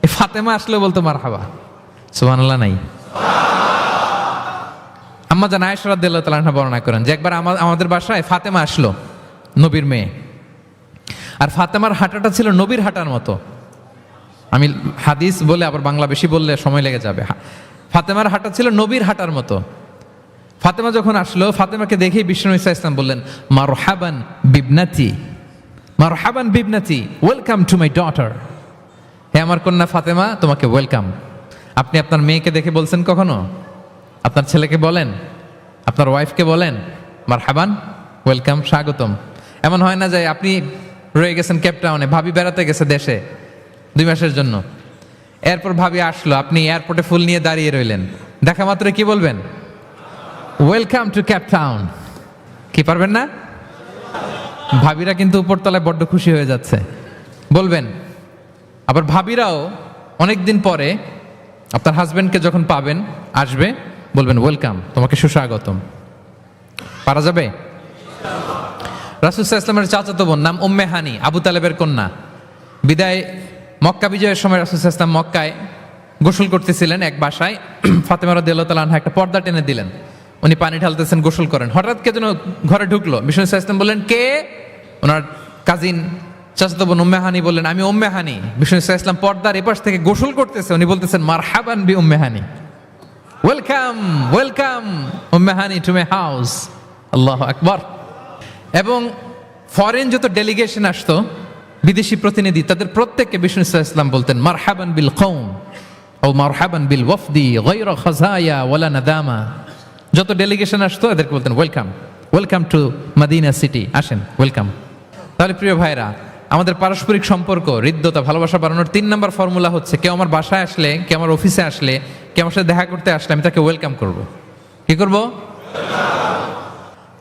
এই ফাতেমা আসলে বলতো মারহাবা। সুবহানাল্লাহ নাই? আম্মা জান আয়েশা রাদিয়াল্লাহু তাআলা আনহা বর্ণনা করেন যে একবার আমাদের বাসায় ফাতেমা আসলো, নবীর মেয়ে। আর ফাতেমার হাঁটাটা ছিল নবীর হাঁটার মতো। আমি হাদিস বলে আবার বাংলা বেশি বললে সময় লেগে যাবে। ফাতেমার হাঁটা ছিল নবীর হাঁটার মতো। ফাতেমা যখন আসলো, ফাতেমাকে দেখেই বিষ্ণু ঈসা ইসলাম বললেন মারহাবান বিবনাতি, মারহাবান বিবনাতি, ওয়েলকাম টু মাই ডটার। হে আমার কন্যা ফাতেমা, তোমাকে ওয়েলকাম। আপনি আপনার মেয়েকে দেখে বলছেন কখনো? আপনার ছেলেকে বলেন, আপনার ওয়াইফকে বলেন মারহাবান, ওয়েলকাম, স্বাগতম? এমন হয় না যে আপনি রয়ে গেছেন কেপটাউনে, ভাবি বেড়াতে গেছে দেশে 2 মাসের জন্য, এরপর ভাবি আসলো, আপনি এয়ারপোর্টে ফুল নিয়ে দাঁড়িয়ে রইলেন, দেখা মাত্র কি বলবেন? Welcome to Cape Town. কি পারবেন না? ভাবিরা কিন্তু উপরতলায় বড্ড খুশি হয়ে যাচ্ছে, বলবেন। আবার ভাবিরাও অনেকদিন পরে আপনার হাজবেন্ডকে যখন পাবেন, আসবে, বলবেন ওয়েলকাম, তোমাকে সুস্বাগতম। পারা যাবে? রাসূল সাল্লাল্লাহু আলাইহি ওয়াসাল্লামের চাচাতো বোন নাম উম্মে হানি, আবু তালেবের কন্যা। বিদায় মক্কা বিজয়ের সময় রাসূল সাল্লাল্লাহু আলাইহি ওয়াসাল্লাম মক্কায় গোসল করতেছিলেন এক বাসায়। ফাতেমা রাদিয়াল্লাহু তাআলা আনহা একটা পর্দা টেনে দিলেন, উনি পানি ঢালতেছেন, গোসল করেন। হঠাৎ কে যেন ঘরে ঢুকলো। বিষ্ণু সাল্লাল্লাহু আলাইহি ওয়াসাল্লাম বললেন কে? ওনার কাজিন চাচাতো বোন উম্মে হানি বললেন আমি উম্মে হানি। বিষ্ণু সাল্লাল্লাহু আলাইহি ওয়াসাল্লাম পর্দার এপাশ থেকে গোসল করতেছে, উনি বলতেছেন মারহাবান বি উম্মে হানি, ওয়েলকাম, ওয়েলকাম উম্মে হানি টু মাই হাউস। আল্লাহু আকবার। এবং ফরেন যত ডেলিগেশন আসতো, বিদেশি প্রতিনিধি, তাদের প্রত্যেককে বিষ্ণু সাল্লাল্লাহু আলাইহি ওয়াসাল্লাম বলতেন মারহাবান বিল কওম ও মারহাবান বিল ওয়াফদি গায়রা খাজায়া ওয়ালা নাদামা। যত ডেলিগেশন আসতো এদেরকে বলতেন welcome, welcome to Medina city, আসেন, ওয়েলকাম। তাহলে প্রিয় ভাইরা, আমাদের পারস্পরিক সম্পর্ক, হৃদ্যতা, ভালোবাসা বাড়ানোর 3 নম্বর ফর্মুলা হচ্ছে, কেউ আমার বাসায় আসলে, কেউ আমার অফিসে আসলে, কেউ আমার সাথে দেখা করতে আসলে আমি তাকে ওয়েলকাম করব। কি করব?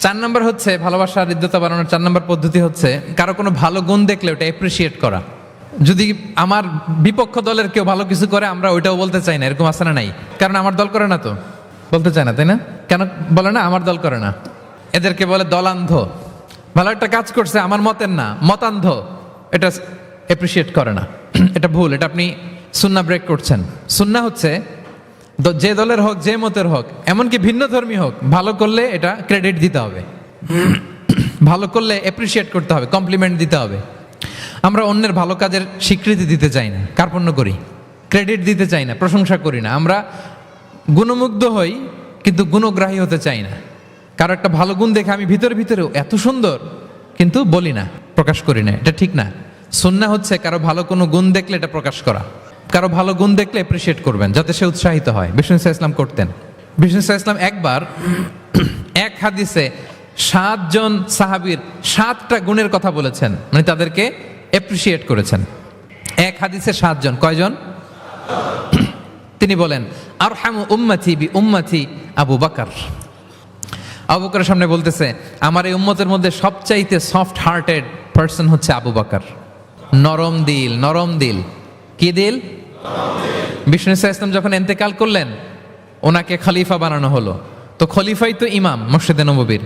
4 নম্বর হচ্ছে ভালোবাসা হৃদ্যতা বাড়ানোর 4 নম্বর পদ্ধতি হচ্ছে কারো কোনো ভালো গুণ দেখলে ওটা অ্যাপ্রিসিয়েট করা। যদি আমার বিপক্ষ দলের কেউ ভালো কিছু করে আমরা ওইটাও বলতে চাই না, এরকম আছে না নাই? কারণ আমার দল করে না, তো বলতে চায় না, তাই না? কেন বলে না? আমার দল করে না। এদেরকে বলে দলান্ধ। ভালো একটা কাজ করছে, আমার মতের না, মতান্ধ, এটা অ্যাপ্রিসিয়েট করে না। এটা ভুল, এটা আপনি সুন্নাহ ব্রেক করছেন। সুন্নাহ হচ্ছে যে দলের হোক, যে মতের হোক, এমনকি ভিন্ন ধর্মী হোক, ভালো করলে এটা ক্রেডিট দিতে হবে, ভালো করলে অ্যাপ্রিসিয়েট করতে হবে, কমপ্লিমেন্ট দিতে হবে। আমরা অন্যের ভালো কাজের স্বীকৃতি দিতে চাই না, কার্পণ্য করি, ক্রেডিট দিতে চাই না, প্রশংসা করি না। আমরা গুণমুগ্ধ হই কিন্তু গুণগ্রাহী হতে চাই না। কারো একটা ভালো গুণ দেখে আমি ভিতরে ভিতরেও এত সুন্দর, কিন্তু বলি না, প্রকাশ করি না, এটা ঠিক না। সুন্নাহ হচ্ছে কারো ভালো কোনো গুণ দেখলে এটা প্রকাশ করা, কারো ভালো গুণ দেখলে অ্যাপ্রিসিয়েট করবেন, যাতে সে উৎসাহিত হয়। বিষ্ণু ইসলাম করতেন। বিষ্ণু ইসলাম একবার এক হাদিসে 7 জন সাহাবীর 7টা গুণের কথা বলেছেন, মানে তাদেরকে অ্যাপ্রিসিয়েট করেছেন। এক হাদিসে 7 জন, কয়জন? তিনি বলেন আরহামু উম্মতি বি উম্মতি আবু বকর। আবু বকরের সামনে বলতেছে, আমার এই উম্মতের মধ্যে সবচাইতে সফট হার্টেড পারসন হচ্ছে আবু বকর। নরম দিল, নরম দিল। কি দিল? বিষ্ণু ইসলাম যখন ইন্তেকাল করলেন, ওনাকে খলিফা বানানো হলো। তো খলিফাই তো ইমাম মসজিদে নববীর।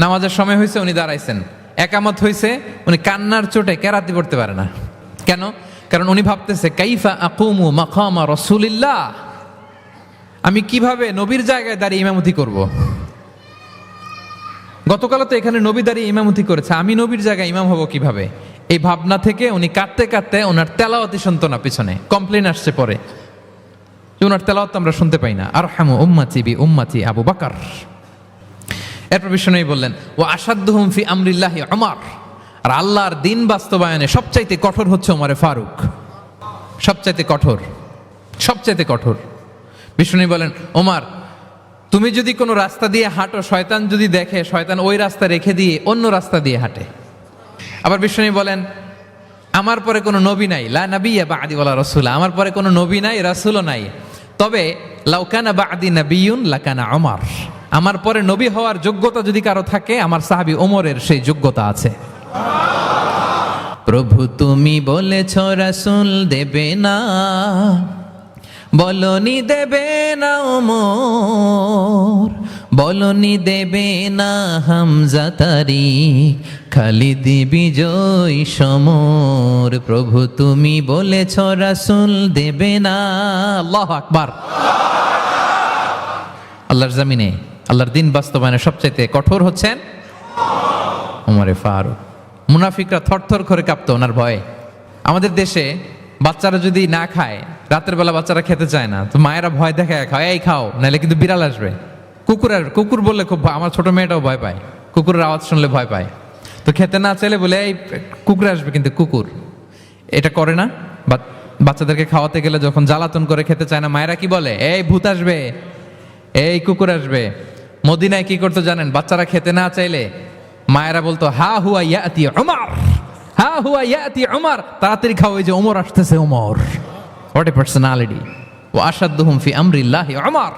নামাজের সময় হয়েছে, উনি দাঁড়াইছেন। একামত হয়েছে, উনি কান্নার চোটে কেরাতি পড়তে পারে না। কেন? কারণ উনি ভাবতেছে কাইফা আকুমু মাকামা রাসূলিল্লাহ, আমি কিভাবে নবীর জায়গায় দাঁড়িয়ে ইমামতি করব। গতকাল তো এখানে নবী দাঁড়িয়ে ইমামতি করেছে, আমি নবীর জায়গায় ইমাম হব কিভাবে? এই ভাবনা থেকে উনি কাঁদতে কাঁদতে, ওনার তেলাওয়াতই শুনতো না, পিছনে কমপ্লেন আসছে পরে যে ওনার তেলাওয়াত আমরা শুনতে পাই না। আরহামু উম্মতি বি উম্মতি আবু বকর। এরপর বিষ্ণু বললেন ও আসাদ্দুহুম ফি আমরিল্লাহি উমর, আর আল্লাহর দিন বাস্তবায়নে সবচাইতে কঠোর হচ্ছে ওমরে ফারুক। সবচাইতে কঠোর, সবচাইতে কঠোর। বিষ্ণু বলেন ওমর, তুমি যদি কোনো রাস্তা দিয়ে হাঁটো, শয়তান যদি দেখে, শয়তান ওই রাস্তা রেখে দিয়ে অন্য রাস্তা দিয়ে হাঁটে। আবার বিষ্ণু বলেন আমার পরে কোনো নবী নাই, লা নাবিয়্যা বা'দি ওয়ালা রাসূল, আমার পরে কোনো নবী নাই, রাসূলও নাই, তবে লাউ কানা বা'দি নাবিয়্যুন লাকানা ওমর, আমার পরে নবী হওয়ার যোগ্যতা যদি কারো থাকে, আমার সাহাবী ওমরের সেই যোগ্যতা আছে। প্রভু তুমি বলেছ রাসূল দেবে না, বলনি দেবে না ওমর, বলনি দেবে না হামজা তারিক, খালিদ বিজয় সমর। প্রভু তুমি বলেছ রাসূল দেবে না। আল্লাহু আকবার। আল্লাহর জমিনে, আল্লাহর দিন বাস্তবায়নে সবচাইতে কঠোর হচ্ছেন ওমরে ফারুক। মুনাফিকরা থরথর করে কাঁপতো ওনার ভয়ে। আমাদের দেশে বাচ্চারা যদি না খায়, রাতের বেলা বাচ্চারা খেতে চায় না, তো মায়েরা ভয় দেখায় খাও, এই খাও, নাহলে কিন্তু বিড়াল আসবে, কুকুর আসবে। কুকুর বললে খুব আমার ছোট মেয়েটাও ভয় পায়, কুকুরের আওয়াজ শুনলে ভয় পায়। তো খেতে না চাইলে বলে এই কুকুর আসবে, কিন্তু কুকুর এটা করে না। বাচ্চাদেরকে খাওয়াতে গেলে যখন জ্বালাতন করে খেতে চায় না, মায়েরা কি বলে? এই ভূত আসবে, এই কুকুর আসবে। মদিনায় কি করতো জানেন? বাচ্চারা খেতে না চাইলে মায়েরা বলতো হা হুয়া ইয়াতি উমর, হা হুয়া ইয়াতি উমর, তাড়াতাড়ি খাও, এই যে ওমর আসতেছে, ওমর। What a personality. ওয়া আশাদ্দুহুম ফি আমরিল্লাহি উমর,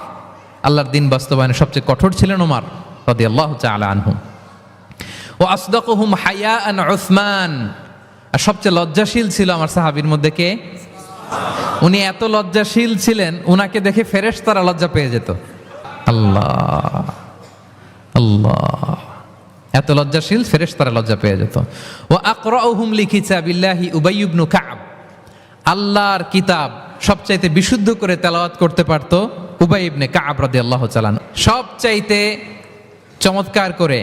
আল্লাহর দিন বাস্তবায়নে সবচেয়ে কঠোর ছিলেন ওমর রাদিয়াল্লাহু তাআলা আনহু। ওয়া আসদাকুহুম হায়াআন উসমান, আর সবচেয়ে লজ্জাশীল ছিল আমার সাহাবীর মধ্যে কে? উনি এত লজ্জাশীল ছিলেন, উনাকে দেখে ফেরেশতারা লজ্জা পেয়ে যেত। আল্লাহ আল্লাহ, এত লজ্জাশীল, ফেরেশতারা লজ্জা পেয়ে যেত। ওয়া আকরাউহুম লিকিতাবিল্লাহি উবাই ইবনে কাব, আল্লাহর কিতাব সবচাইতে বিশুদ্ধ করে তেলাওয়াত করতে পারতো উবাই ইবনে কাব রাদিয়াল্লাহু তাআলা। সবচাইতে চমৎকার করে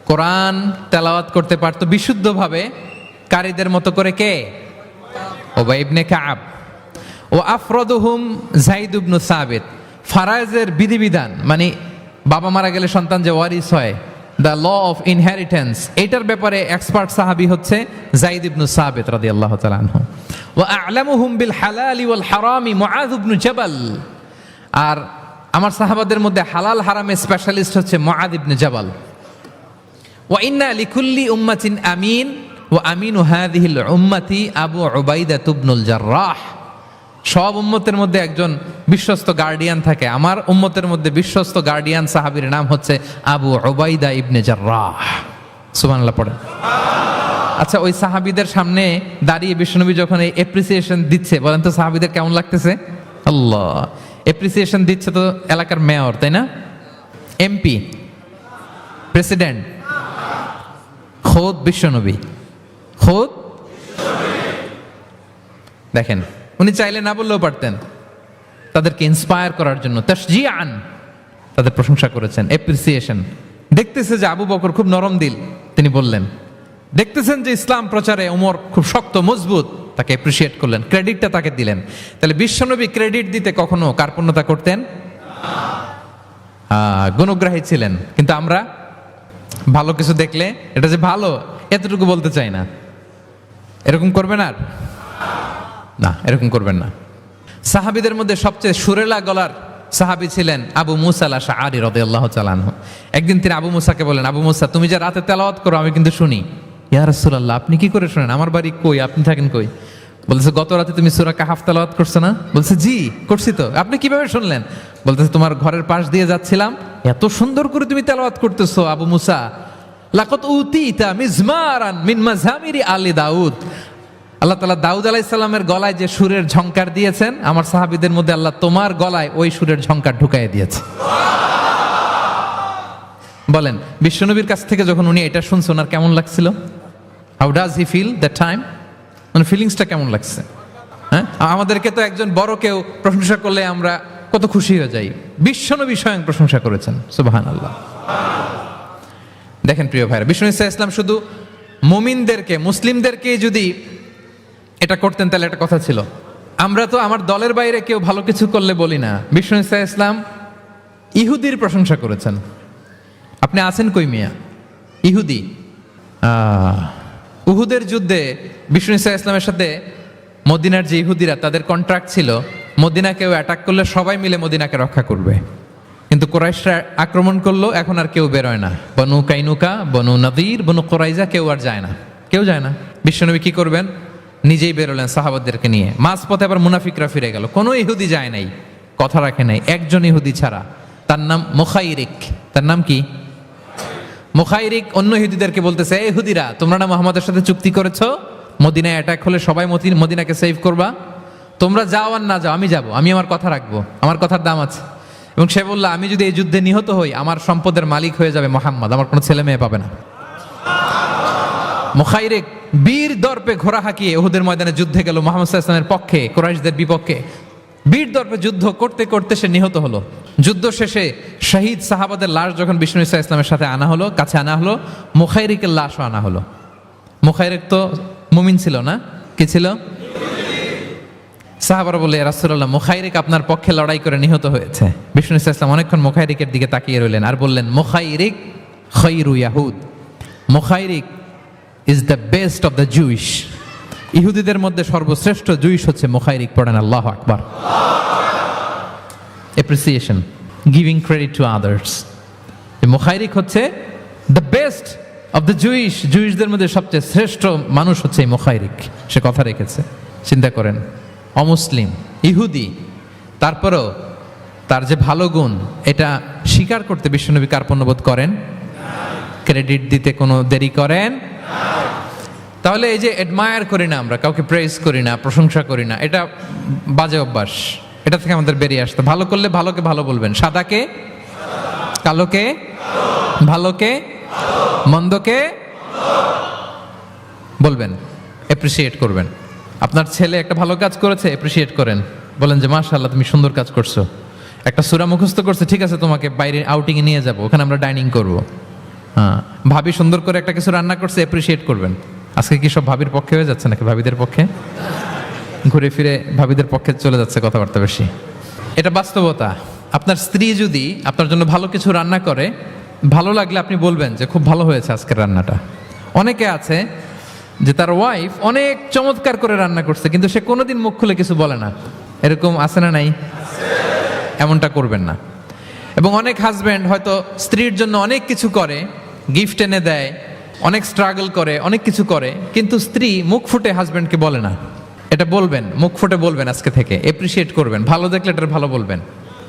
কোরআন তেলাওয়াত করতে পারতো বিশুদ্ধভাবে কারীদের মতো করে কে? উবাই ইবনে কাব। ও আফরাদুহুম যায়েদ ইবনে সাবিত, ফারায়েজের বিধিবিধান, মানে বাবা মারা গেলে সন্তান যে ওয়ারিস হয়, দ্য ল অফ ইনহেরিটেন্স, এটার ব্যাপারে এক্সপার্ট সাহাবী হচ্ছে যায়েদ ইবনে সাবিত রাদিয়াল্লাহু তাআলা আনহু। ওয়া আ'লামুহুম বিল হালালি ওয়াল হারামি মুআয ইবনে জাবাল, আর আমার সাহাবাদের মধ্যে হালাল হারামে স্পেশালিস্ট হচ্ছে মুআয ইবনে জাবাল। ওয়া ইন্না লিকুল্লি উম্মাতিন আমিন ওয়া আমিনু হাযিহিল উম্মতি আবু উবাইদা ইবনুল জাররাহ, সব উম্মতের মধ্যে একজন বিশ্বস্ত গার্ডিয়ান থাকে, আমার উম্মতের মধ্যে বিশ্বস্ত গার্ডিয়ান সাহাবীর নাম হচ্ছে আবু উবাইদা ইবনে জাররাহ। সুবহানাল্লাহ পড়েন। আচ্ছা, ওই সাহাবীদের সামনে দাঁড়িয়ে বিশ্বনবী যখন এই এপ্রিসিয়েশন দিচ্ছে, বলেন তো সাহাবীদের কেমন লাগতেছে? আল্লাহ, এপ্রিসিয়েশন দিচ্ছে তো এলাকার মেয়র, তাই না? এমপি, প্রেসিডেন্ট, খোদ বিশ্বনবী, খোদ। দেখেন, উনি চাইলে না বললেও পারতেন, তাদেরকে ইন্সপায়ার করার জন্য তাশজিআন তাদের প্রশংসা করেছেন, এপ্রিসিয়েশন। দেখতেছে যে আবু বকর খুব নরম দিল, তিনি বললেন। দেখতেছেন যে ইসলাম প্রচারে ওমর খুব শক্ত মজবুত, তাকে এপ্রিসিয়েট করলেন, ক্রেডিটটা তাকে দিলেন। তাহলে বিশ্বনবী ক্রেডিট দিতে কখনো কার্পণ্যতা করতেন? গুণগ্রাহী ছিলেন। কিন্তু আমরা ভালো কিছু দেখলে এটা যে ভালো এতটুকু বলতে চাই না। এরকম করবেন আর না, এরকম করবেন না। সাহাবীদের মধ্যে সবচেয়ে সুরেলা গলার সাহাবী ছিলেন আবু মুসা আল আশআরী রাদিয়াল্লাহু তাআলা আনহু। একদিন তিনি আবু মুসাকে বলেন, আবু মুসা, তুমি যে রাতে তেলাওয়াত করো আমি কিন্তু শুনি। ইয়া রাসূলুল্লাহ, আপনি কি করে শুনেন? আমার বাড়ি কই, আপনি থাকেন কই? বলতেছে, গত রাতে তুমি সূরা কাহাফ তেলাওয়াত করছো না? বলছে, জি করছি তো। আপনি কিভাবে শুনলেন? বলতেছে, তোমার ঘরের পাশ দিয়ে যাচ্ছিলাম, এত সুন্দর করে তুমি তেলাওয়াত করতেছো আবু মুসা। লাকাদ উতিতা মিজমারান মিন মাজামিরি আলি দাউদ। আল্লাহ তাআলা দাউদ আলাইহিস সালামের গলায় যে সুরের ঝংকার দিয়েছেন, আমার সাহাবীদের মধ্যে আল্লাহ তোমার গলায় ওই সুরের ঝংকার ঢুকাইয়ে দিয়েছে। বলেন, বিশ্বনবীর কাছ থেকে যখন উনি এটা শুনছেন ওনার কেমন লাগছিল? How does he feel that time? মানে ফিলিংসটা কেমন লাগছে? হ্যাঁ, আমাদেরকে তো একজন বড় কেউ প্রশংসা করলে আমরা কত খুশি হয়ে যাই। বিশ্বনবী স্বয়ং প্রশংসা করেছেন, সুবহানাল্লাহ। দেখেন প্রিয় ভাইরা, বিশ্বনবী সাল্লাল্লাহু আলাইহি ওয়াসাল্লাম শুধু মুমিনদেরকে, মুসলিমদেরকে যদি এটা করতেন তাহলে একটা কথা ছিল। আমরা তো আমার দলের বাইরে কেউ ভালো কিছু করলে বলি না। বিশ্বনবী সাল্লাল্লাহু আলাইহি ওয়াসাল্লাম ইহুদির প্রশংসা করেছেন। আপনি আছেন কই মিয়া? ইহুদি। উহুদের যুদ্ধে বিষ্ণু ইসা ইসলামের সাথে মদিনার যে ইহুদিরা, তাদের কন্ট্রাক্ট ছিল মদিনা কেউ অ্যাটাক করলে সবাই মিলে মদিনাকে রক্ষা করবে। কিন্তু কুরাইশরা আক্রমণ করলো, এখন আর কেউ বেরোয় না। বনু কাইনুকা, বনু নাদির, বনু কুরাইজা কেউ আর যায় না, কেউ যায় না। বিশ্বনবী কি করবেন? নিজেই বেরোলেন সাহাবাদেরকে নিয়ে। মাঝপথে আবার মুনাফিকরা ফিরে গেল, কোনো ইহুদি যায় নাই, কথা রাখে নাই, একজন ইহুদি ছাড়া। তার নাম মুখাইরিক। তার নাম কি? মুখাইরিক। অন্য ইহুদিদেরকে বলতেছে, এই ইহুদিরা, তোমরা না মুহাম্মাদের সাথে চুক্তি করেছো মদিনায় অ্যাটাক হলে সবাই মদিনাকে সেভ করবা, তোমরা যাও আর না যাও, আমি যাব, আমি আমার কথা রাখবো, আমার কথার দাম আছে। এবং সে বলল, আমি যদি এই যুদ্ধে নিহত হই আমার সম্পদের মালিক হয়ে যাবে মুহাম্মদ, আমার কোনো ছেলে মেয়ে পাবে না। মুখাইরিক বীর দর্পে ঘোড়া হাঁকিয়ে উহুদের ময়দানে যুদ্ধে গেল মুহাম্মদ সাল্লাল্লাহু আলাইহি ওয়াসাল্লামের পক্ষে, কুরাইশদের বিপক্ষে। বীর দর্পে যুদ্ধ করতে করতে সে নিহত হলো। যুদ্ধ শেষে শহীদ সাহাবাদের লাশ যখন বিষ্ণু ইসা ইসলামের সাথে আনা হলো, কাছে আনা হলো, মুখাইরিকের লাশও আনা হলো। মুখাইরিক তো মুমিন ছিল না, কি ছিল? সাহাবারা বলে, ইয়া রাসূলুল্লাহ, মুখাইরিক আপনার পক্ষে লড়াই করে নিহত হয়েছে। বিষ্ণু ইসা ইসলাম অনেকক্ষণ মুখাইরিকের দিকে তাকিয়ে রইলেন আর বললেন, মুখাইরিক খায়রু ইয়াহুদ। মুখাইরিক is the best of the Jewish. ইহুদিদের মধ্যে সর্বশ্রেষ্ঠ জুইশ হচ্ছে মুখাইরিক। পড়েন আল্লাহু আকবার। Appreciation, giving credit to others. মুখাইরিক হচ্ছে the best of the Jewish. জুইশদের মধ্যে সবচেয়ে শ্রেষ্ঠ মানুষ হচ্ছে এই মুখাইরিক। সে কথা রেখেছে। চিন্তা করেন, অমুসলিম, ইহুদি, তারপরেও তার যে ভালো গুণ এটা স্বীকার করতে বিশ্বনবী কার্পণ্যবোধ করেন? ক্রেডিট দিতে কোনো দেরি করেন? তাহলে এই যে অ্যাডমায়ার করি না, আমরা কাউকে প্রেজ করি না, প্রশংসা করি না, এটা বাজে অভ্যাস। এটা থেকে আমাদের বেরিয়ে আসতে। ভালো করলে ভালোকে ভালো বলবেন, সাদাকে কালোকে, ভালোকে মন্দকে বলবেন, অ্যাপ্রিসিয়েট করবেন। আপনার ছেলে একটা ভালো কাজ করেছে, অ্যাপ্রিসিয়েট করেন, বলেন যে মাশাআল্লাহ তুমি সুন্দর কাজ করছো। একটা সূরা মুখস্থ করছে, ঠিক আছে তোমাকে বাইরে আউটিংয়ে নিয়ে যাব, ওখানে আমরা ডাইনিং করব। হ্যাঁ, ভাবি সুন্দর করে একটা কিছু রান্না করছে, অ্যাপ্রিসিয়েট করবেন। আজকে কি সব ভাবির পক্ষে হয়ে যাচ্ছে নাকি ভাবিদের পক্ষে? ঘুরে ফিরে ভাবিদের পক্ষে চলে যাচ্ছে কথাবার্তা বেশি। এটা বাস্তবতা। আপনার স্ত্রী যদি আপনার জন্য ভালো কিছু রান্না করে, ভালো লাগলে আপনি বলবেন যে খুব ভালো হয়েছে আজকের রান্নাটা। অনেকে আছে যে তার ওয়াইফ অনেক চমৎকার করে রান্না করছে কিন্তু সে কোনোদিন মুখ খুলে কিছু বলে না। এরকম আছে না নাই? এমনটা করবেন না। এবং অনেক হাজব্যান্ড হয়তো স্ত্রীর জন্য অনেক কিছু করে, গিফট এনে দেয়, অনেক স্ট্রাগল করে, অনেক কিছু করে, কিন্তু স্ত্রী মুখ ফুটে হাজব্যান্ডকে বলে না। এটা বলবেন, মুখ ফুটে বলবেন আজকে থেকে, এপ্রিসিয়েট করবেন, ভালো দেখলে এটার ভালো বলবেন,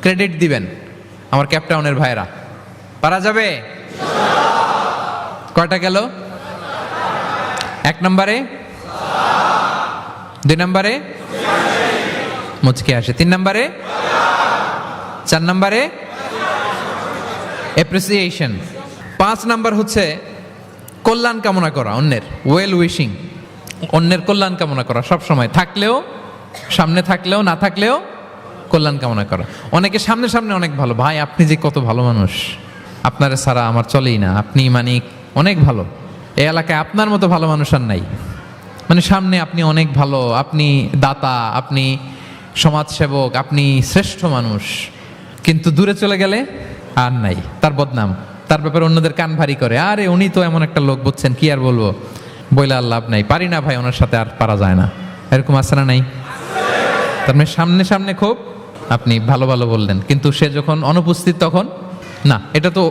ক্রেডিট দিবেন। আমার ক্যাপটাউনের ভাইরা, পারা যাবে? কয়টা গেল? এক নম্বরে, দুই নম্বরে মুচকে আসে, তিন নম্বরে, চার নম্বরে অ্যাপ্রিসিয়েশন, পাঁচ নাম্বার হচ্ছে কল্যাণ কামনা করা, অন্যের ওয়েল উইশিং, অন্যের কল্যাণ কামনা করা সব সময়, থাকলেও সামনে, থাকলেও না থাকলেও কল্যাণ কামনা করা। অনেকে সামনে সামনে অনেক ভালো, ভাই আপনি যে কত ভালো মানুষ, আপনার ছাড়া আমার চলেই না, আপনি মানে অনেক ভালো, এই এলাকায় আপনার মতো ভালো মানুষ আর নাই। মানে সামনে আপনি অনেক ভালো, আপনি দাতা, আপনি সমাজসেবক, আপনি শ্রেষ্ঠ মানুষ, কিন্তু দূরে চলে গেলে আর নাই, তার বদনাম, তার ব্যাপারে অন্যদের কান ভারী করে, আরে উনি তো এমন একটা লোক, বুঝছেন কি আর বলবো, বইলে আর লাভ নাই, পারি না ভাই ওনার সাথে আর পারা যায় না, এরকম আছে না নাই? তার মানে সামনে সামনে খুব আপনি ভালো ভালো বললেন, কিন্তু সে যখন অনুপস্থিত তখন না। এটা তো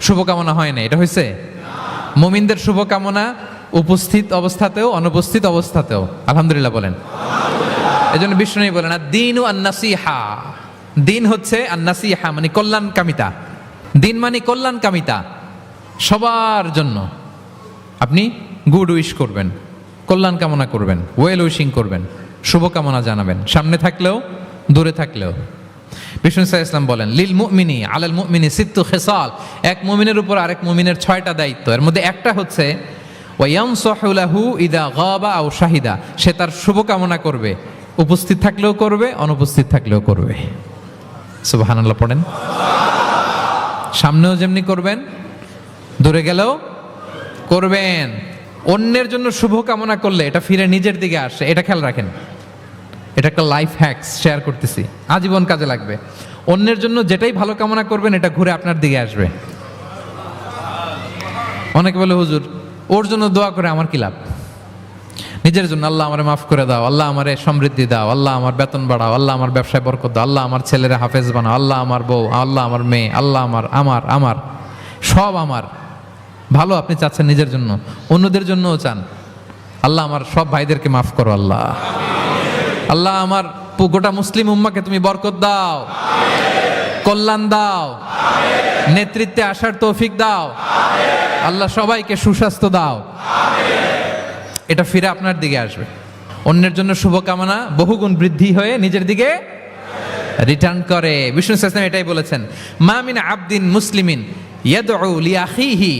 শুভকামনা হয় না, এটা হয়েছে মুমিনদের শুভকামনা উপস্থিত অবস্থাতেও অনুপস্থিত অবস্থাতেও। আলহামদুলিল্লাহ বলেন। এজন্য বিষ্ণু বলেন দ্বীন ও আন-নাসিহা, দিন হচ্ছে আন-নাসিহা মানে কল্যাণকামিতা, দিন মানে কল্যাণকামিতা, সবার জন্য আপনি গুড উইশ করবেন, কল্যাণ কামনা করবেন, ওয়েল উইশিং করবেন, শুভকামনা জানাবেন, সামনে থাকলেও দূরে থাকলেও। বিষ্ণু সাল্লাল্লাহু আলাইহি ওয়াসাল্লাম বলেন লিল মুমিনি আলাল মুমিনি সিত্তু খিসাল, এক মুমিনের উপর আরেক মুমিনের 6টা দায়িত্ব, এর মধ্যে একটা হচ্ছে ওয়ায়ানসাহু লাহু ইদা গাবা আও শাহিদা, সে তার শুভকামনা করবে, উপস্থিত থাকলেও করবে, অনুপস্থিত থাকলেও করবে। সুবহানাল্লাহ পড়েন। সামনেও যেমনি করবেন, দূরে গেলেও করবেন। অন্যের জন্য শুভ কামনা করলে এটা ফিরে নিজের দিকে আসে, এটা খেয়াল রাখেন। এটা একটা লাইফ হ্যাকস শেয়ার করতেছি, আজীবন কাজে লাগবে। অন্যের জন্য যেটাই ভালো কামনা করবেন এটা ঘুরে আপনার দিকে আসবে। অনেকে বলে হুজুর ওর জন্য দোয়া করে আমার কি লাভ? নিজের জন্য আল্লাহ আমারে মাফ করে দাও, আল্লাহ আমারে সমৃদ্ধি দাও, আল্লাহ আমার বেতন বাড়াও, আল্লাহ আমার ব্যবসায় বরকত দাও, আল্লাহ আমার ছেলেরা হাফেজ বানাও, আল্লাহ আমার বউ, আল্লাহ আমার মেয়ে, আল্লাহ আমার আমার আমার সব আমার ভালো আপনি চাচ্ছেন নিজের জন্য, অন্যদের জন্যও চান। আল্লাহ আমার সব ভাইদেরকে মাফ করো, আল্লাহ আল্লাহ আমার গোটা মুসলিম উম্মাকে তুমি বরকত দাও, কল্যাণ দাও, নেতৃত্বে আসার তৌফিক দাও, আল্লাহ সবাইকে সুস্বাস্থ্য দাও। এটা ফিরে আপনার দিকে আসবে। অন্যের জন্য শুভকামনা বহুগুণ বৃদ্ধি হয়ে নিজের দিকে রিটার্ন করে। বিষ্ণু সাল্লাল্লাহু এটাই বলেছেন মা মিন আবদিন মুসলিমিন ইয়াদউ লিআখিহি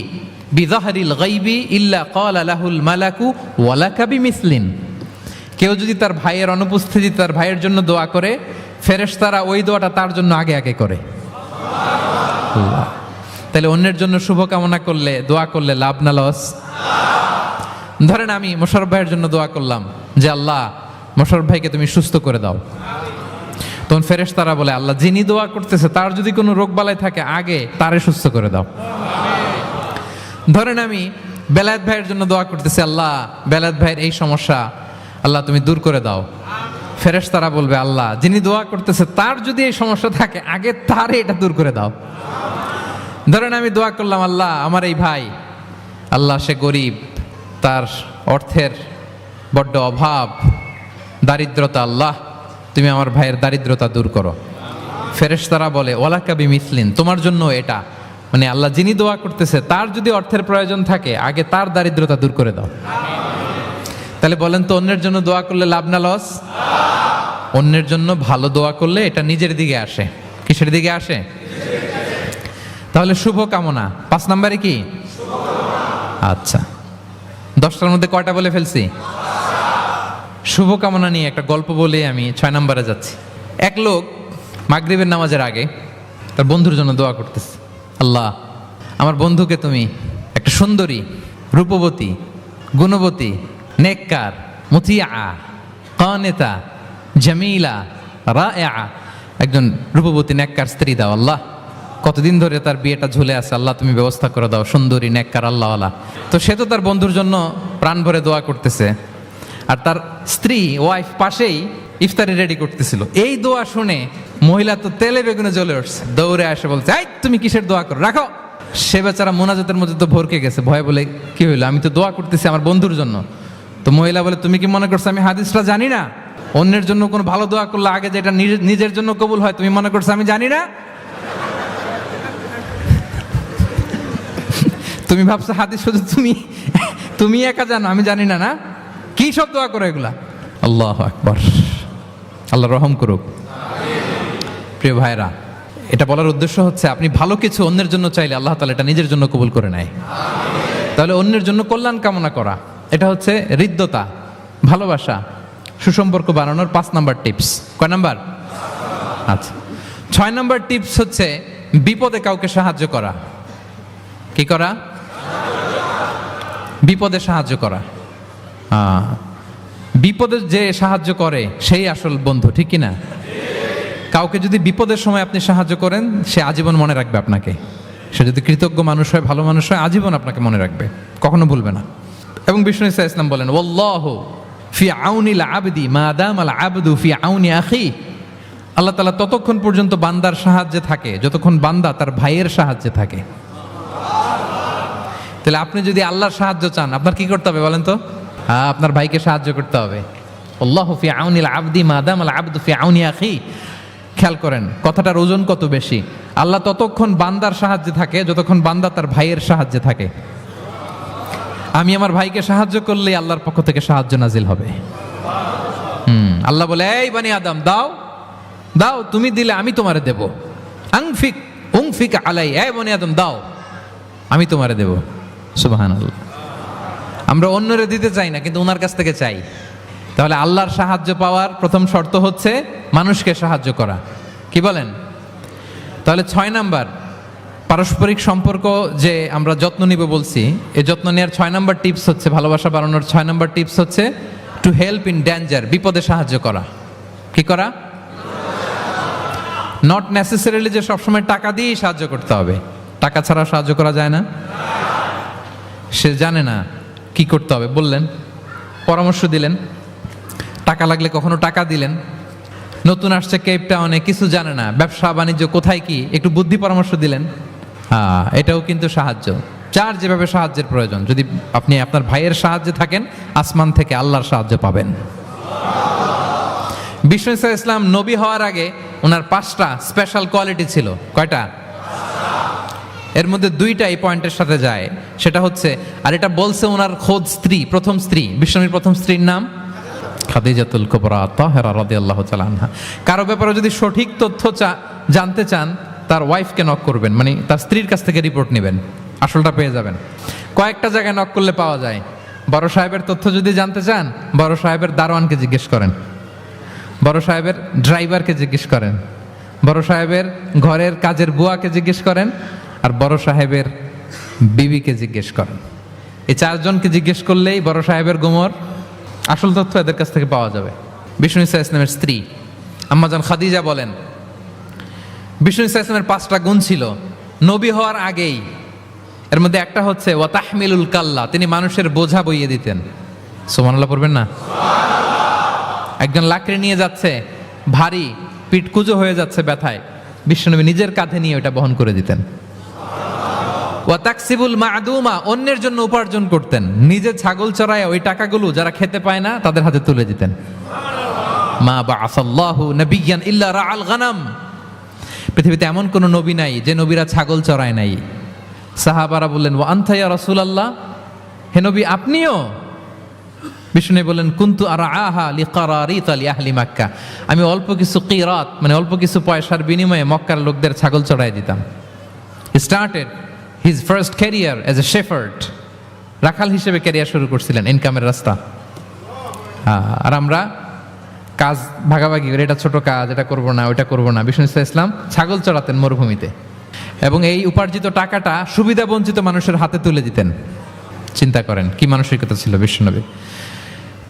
বিযাহরিল গায়বি ইল্লা ক্বালা লাহুল মালাকু ওয়া লাকা বিমিসলিন। কেউ যদি তার ভাইয়ের অনুপস্থিতি তার ভাইয়ের জন্য দোয়া করে, ফেরেশতারা ওই দোয়াটা তার জন্য আগে আগে করে। আল্লাহ, তাহলে অন্যের জন্য শুভকামনা করলে, দোয়া করলে লাভ না লস? ধরেন আমি মোশাররফ ভাইয়ের জন্য দোয়া করলাম যে আল্লাহ মোশাররফ ভাইকে তুমি সুস্থ করে দাও, তখন ফেরেশতারা বলে আল্লাহ যিনি দোয়া করতেছে তার যদি কোনো রোগ বালাই থাকে আগে তারে সুস্থ করে দাও। ধরেন আমি বেলায়েত ভাইয়ের জন্য দোয়া করতেছি, আল্লাহ বেলায়েত ভাইয়ের এই সমস্যা আল্লাহ তুমি দূর করে দাও, ফেরেশতারা বলবে আল্লাহ যিনি দোয়া করতেছে তার যদি এই সমস্যা থাকে আগে তারে এটা দূর করে দাও। ধরেন আমি দোয়া করলাম আল্লাহ আমার এই ভাই, আল্লাহ সে গরিব, তার অর্থের বড্ড অভাব, দারিদ্রতা, আল্লাহ তুমি আমার ভাইয়ের দারিদ্রতা দূর করো। ফেরেশতারা বলে ওয়ালাকা বিমিসলিন, তোমার জন্য এটা, মানে আল্লাহ যিনি দোয়া করতেছে তার যদি অর্থের প্রয়োজন থাকে আগে তার দারিদ্রতা দূর করে দাও। তাহলে বলেন তো অন্যের জন্য দোয়া করলে লাভ না লস? অন্যের জন্য ভালো দোয়া করলে এটা নিজের দিকে আসে। কিসের দিকে আসে? তাহলে শুভ কামনা 5 নম্বরে কি? আচ্ছা 10টার মধ্যে কয়টা বলে ফেলছি? শুভকামনা নিয়ে একটা গল্প বলে আমি 6 নম্বরে যাচ্ছি। এক লোক মাগরিবের নামাজের আগে তার বন্ধুর জন্য দোয়া করতেছে, আল্লাহ আমার বন্ধুকে তুমি একটা সুন্দরী, রূপবতী, গুণবতী, নেককার, মুতিয়া, কানেতা, জামিলা, রায়া, একজন রূপবতী নেককার স্ত্রী দাও। আল্লাহ কতদিন ধরে তার বিয়েটা ঝুলে আছে, আল্লাহ তুমি ব্যবস্থা করে দাও, সুন্দরী, নেককার, আল্লাহওয়ালা। তো সে তো তার বন্ধুর জন্য প্রাণ ভরে দোয়া করতেছে, আর তার স্ত্রী ওয়াইফ পাশেই ইফতারি রেডি করতেছিল। এই দোয়া শুনে মহিলা তো তেলে বেগুনে জ্বলে উঠছে, দৌড়ে আসে বলছে এই তুমি কিসের দোয়া করো, রাখো। সে বেচারা মোনাজাতের মধ্যে তো ভরকে গেছে, ভয় বলে কি হইলো, আমি তো দোয়া করতেছি আমার বন্ধুর জন্য। তো মহিলা বলে তুমি কি মনে করছো আমি হাদিসটা জানি না? অন্যের জন্য কোনো ভালো দোয়া করলে আগে যেটা নিজের জন্য কবুল হয় তুমি মনে করছো আমি জানি না? তুমি ভাবছো হাদিস শুধু তুমি একা জানো, আমি জানি না। না কি সব দোয়া করো এগুলা? আল্লাহু আকবার, আল্লাহ রহম করুক। প্রিয় ভাইরা, এটা বলার উদ্দেশ্য হচ্ছে আপনি ভালো কিছু অন্যের জন্য চাইলে আল্লাহ তাআলা এটা নিজের জন্য কবুল করে নেয়। তাহলে অন্যের জন্য কল্যাণ কামনা করা, এটা হচ্ছে হৃদ্যতা, ভালোবাসা, সুসম্পর্ক বানানোর 5 নাম্বার টিপস। কয় নাম্বার? আচ্ছা, 6 নাম্বার টিপস হচ্ছে বিপদে কাউকে সাহায্য করা। কি করা? বিপদে সাহায্য করা। বিপদে যে সাহায্য করে সেই আসল বন্ধু, ঠিক কি না? কাউকে যদি বিপদের সময় আপনি সাহায্য করেন, সে আজীবন মনে রাখবে আপনাকে। সে যদি কৃতজ্ঞ মানুষ হয়, ভালো মানুষ হয়, আজীবন আপনাকে মনে রাখবে, কখনো ভুলবে না। এবং বিষ্ণু ইসা ইসলাম বলেন, ওয়াল্লাহু ফি আউনিল আবদি মা দামাল আবদু ফি আউনি আখি। আল্লাহ তাআলা ততক্ষণ পর্যন্ত বান্দার সাহায্যে থাকে যতক্ষণ বান্দা তার ভাইয়ের সাহায্যে থাকে। তাহলে আপনি যদি আল্লাহর সাহায্য চান, আপনার কি করতে হবে বলেন তো? আপনার ভাইকে সাহায্য করতে হবে। আল্লাহু ফি আউনিল আবদি মা দামাল আবদু ফি আউনি আখি। খেয়াল করেন কথাটার ওজন কত বেশি। আল্লাহ ততক্ষণ বান্দার সাহায্যে থাকে যতক্ষণ বান্দা তার ভাইয়ের সাহায্যে থাকে। আমি আমার ভাইকে সাহায্য করলেই আল্লাহর পক্ষ থেকে সাহায্য নাজিল হবে। আল্লাহ বলে, এই বানি আদম দাও দাও, তুমি দিলে আমি তোমারে দেব। আংফিক উংফিক আলাই, এই বানি আদম দাও, আমি তোমারে দেব। সুবহানাল্লাহ। আমরা অন্যরে দিতে চাই না, কিন্তু ওনার কাছ থেকে চাই। তাহলে আল্লাহর সাহায্য পাওয়ার প্রথম শর্ত হচ্ছে মানুষকে সাহায্য করা। কি বলেন? তাহলে 6 নাম্বার, পারস্পরিক সম্পর্ক যে আমরা যত্ন নিব বলছি, এই যত্ন নেওয়ার 6 নাম্বার টিপস হচ্ছে, ভালোবাসা বাড়ানোর 6 নাম্বার টিপস হচ্ছে টু হেল্প ইন ডেঞ্জার, বিপদে সাহায্য করা। কি করা? নট নেসেসারিলি যে সবসময় টাকা দিয়েই সাহায্য করতে হবে। টাকা ছাড়া সাহায্য করা যায় না। সে জানে না কি করতে হবে, বললেন, পরামর্শ দিলেন, টাকা লাগলে কখনো টাকা দিলেন। নতুন আসছে কেপ টাউনে, কিছু জানে না, ব্যবসা বাণিজ্য কোথায় কি, একটু বুদ্ধি পরামর্শ দিলেন। এটাও কিন্তু সাহায্য। যার যেভাবে সাহায্যের প্রয়োজন, যদি আপনি আপনার ভাইয়ের সাহায্যে থাকেন, আসমান থেকে আল্লাহর সাহায্য পাবেন। বিষ্ণু ইসা ইসলাম নবী হওয়ার আগে ওনার 5টা স্পেশাল কোয়ালিটি ছিল। কয়টা? এর মধ্যে 2টা এই পয়েন্টের সাথে যায়। সেটা হচ্ছে, আর এটা বলছে ওনার খোদ স্ত্রী, প্রথম স্ত্রী, বিশ্বনবীর প্রথম স্ত্রীর নাম খাদিজাতুল কুবরা তাহেরা রাদিয়াল্লাহু তাআলা আনহা। কারো ব্যাপারে যদি সঠিক তথ্য জানতে চান, তার ওয়াইফকে নক করবেন, মানে তার স্ত্রীর কাছ থেকে রিপোর্ট নেবেন, আসলটা পেয়ে যাবেন। কয়েকটা জায়গায় নক করলে পাওয়া যায়। বড় সাহেবের তথ্য যদি জানতে চান, বড় সাহেবের দারোয়ানকে জিজ্ঞেস করেন, বড় সাহেবের ড্রাইভারকে জিজ্ঞেস করেন, বড় সাহেবের ঘরের কাজের বুয়াকে জিজ্ঞেস করেন, আর বড় সাহেবের বিবিকে জিজ্ঞেস করেন। এই 4 জনকে জিজ্ঞেস করলেই বড় সাহেবের গোমর আসল তথ্য এদের কাছ থেকে পাওয়া যাবে। বিষ্ণু ইসা ইসলামের স্ত্রী আম্মাজান খাদিজা বলেন, বিষ্ণু ইসা ইসলামের 5টা গুণ ছিল নবী হওয়ার আগেই। এর মধ্যে একটা হচ্ছে ওয়া তাহমিলুল কাল্লা, তিনি মানুষের বোঝা বইয়ে দিতেন। সুবহানাল্লাহ পড়বেন না? একজন লাকড়ি নিয়ে যাচ্ছে, ভারী, পিঠ কুঁজো হয়ে যাচ্ছে ব্যথায়, বিশ্বনবী নিজের কাঁধে নিয়ে ওটা বহন করে দিতেন। ওয়া তাকসিবুল মা'দুমা, অন্যের জন্য উপার্জন করতেন, নিজে ছাগল চড়ায় ওই টাকাগুলো যারা খেতে পায় না তাদের হাতে তুলে দিতেন। মা বা'আসাল্লাহু নাবিয়্যান ইল্লা রাআল গানাম, পৃথিবীতে এমন কোন নবী নাই যে নবীরা ছাগল চড়ায় নাই। সাহাবারা বললেন, ওয়া আনতা ইয়া রাসূলুল্লাহ, হে নবী আপনিও? বিষ্ণু বললেন, কুনতু আরআহা লিকারারিত লিআহলি মক্কা, আমি অল্প কিছু কিরাত, মানে অল্প কিছু পয়সার বিনিময়ে মক্কার লোকদের ছাগল চড়ায় দিতাম। He started his first career as a shepherd, রাখাল হিসেবে ক্যারিয়ার শুরু করছিলেন, ইনকামের রাস্তা। আর আমরা কাজ ভাগাভাগি করে, এটা ছোট কাজ, এটা করব না, ওইটা করব না। বিষ্ণু ইসলাম ছাগল চড়াতেন মরুভূমিতে, এবং এই উপার্জিত টাকাটা সুবিধা বঞ্চিত মানুষের হাতে তুলে দিতেন। চিন্তা করেন কি মানসিকতা ছিল বিশ্বনবী।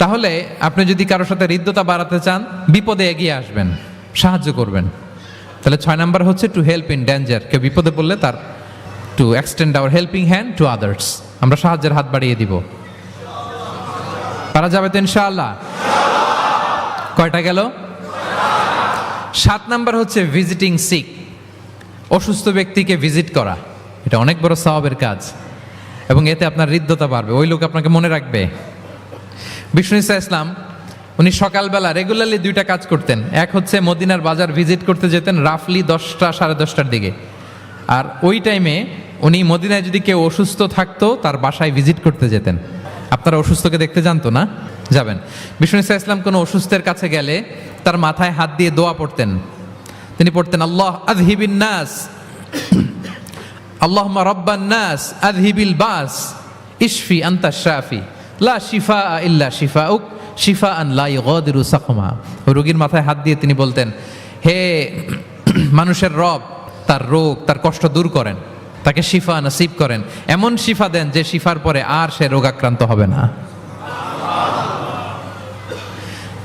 তাহলে আপনি যদি কারোর সাথে হৃদ্যতা বাড়াতে চান, বিপদে এগিয়ে আসবেন, সাহায্য করবেন। তাহলে 6 নাম্বার হচ্ছে টু হেল্প ইন ডেঞ্জার, কেউ বিপদে পড়লে তার to extend hour helping hand to others, আমরা সাহায্যের হাত বাড়িয়ে দিব। পারা যাবে তো ইনশাআল্লাহ? কয়টা গেল? 7 নাম্বার হচ্ছে ভিজিটিং সিক, অসুস্থ ব্যক্তিকে ভিজিট করা। এটা অনেক বড় সওয়াবের কাজ, এবং এতে আপনার হৃদ্যতা বাড়বে, ওই লোক আপনাকে মনে রাখবে। বিষ্ণু ইসা ইসলাম উনি সকালবেলা রেগুলারলি 2টা কাজ করতেন। এক হচ্ছে মদিনার বাজার ভিজিট করতে যেতেন রাফলি 10টা সাড়ে 10টার দিকে, আর ওই টাইমে উনি মদিনায় যদি কেউ অসুস্থ থাকতো তার বাসায় ভিজিট করতে যেতেন। আপনারা অসুস্থকে দেখতে জানতো না? যাবেন। বিষ্ণু ইসা ইসলাম কোনো অসুস্থের কাছে গেলে তার মাথায় হাত দিয়ে দোয়া পড়তেন। তিনি পড়তেন, আল্লাহ আযহিবিন নাস, আল্লাহুম্মা রাব্বান নাস আযহিবিল বাস, ইশফি আনতা শাফি, লা শিফা ইল্লা শিফাউক, শিফাআন লা ইগাদিরু সাকমা। রোগীর মাথায় হাত দিয়ে তিনি বলতেন, হে মানুষের রব, তার রোগ, তার কষ্ট দূর করেন, তাকে শিফা নসিব করেন, এমন শিফা দেন যে শিফার পরে আর সে রোগাক্রান্ত হবে না।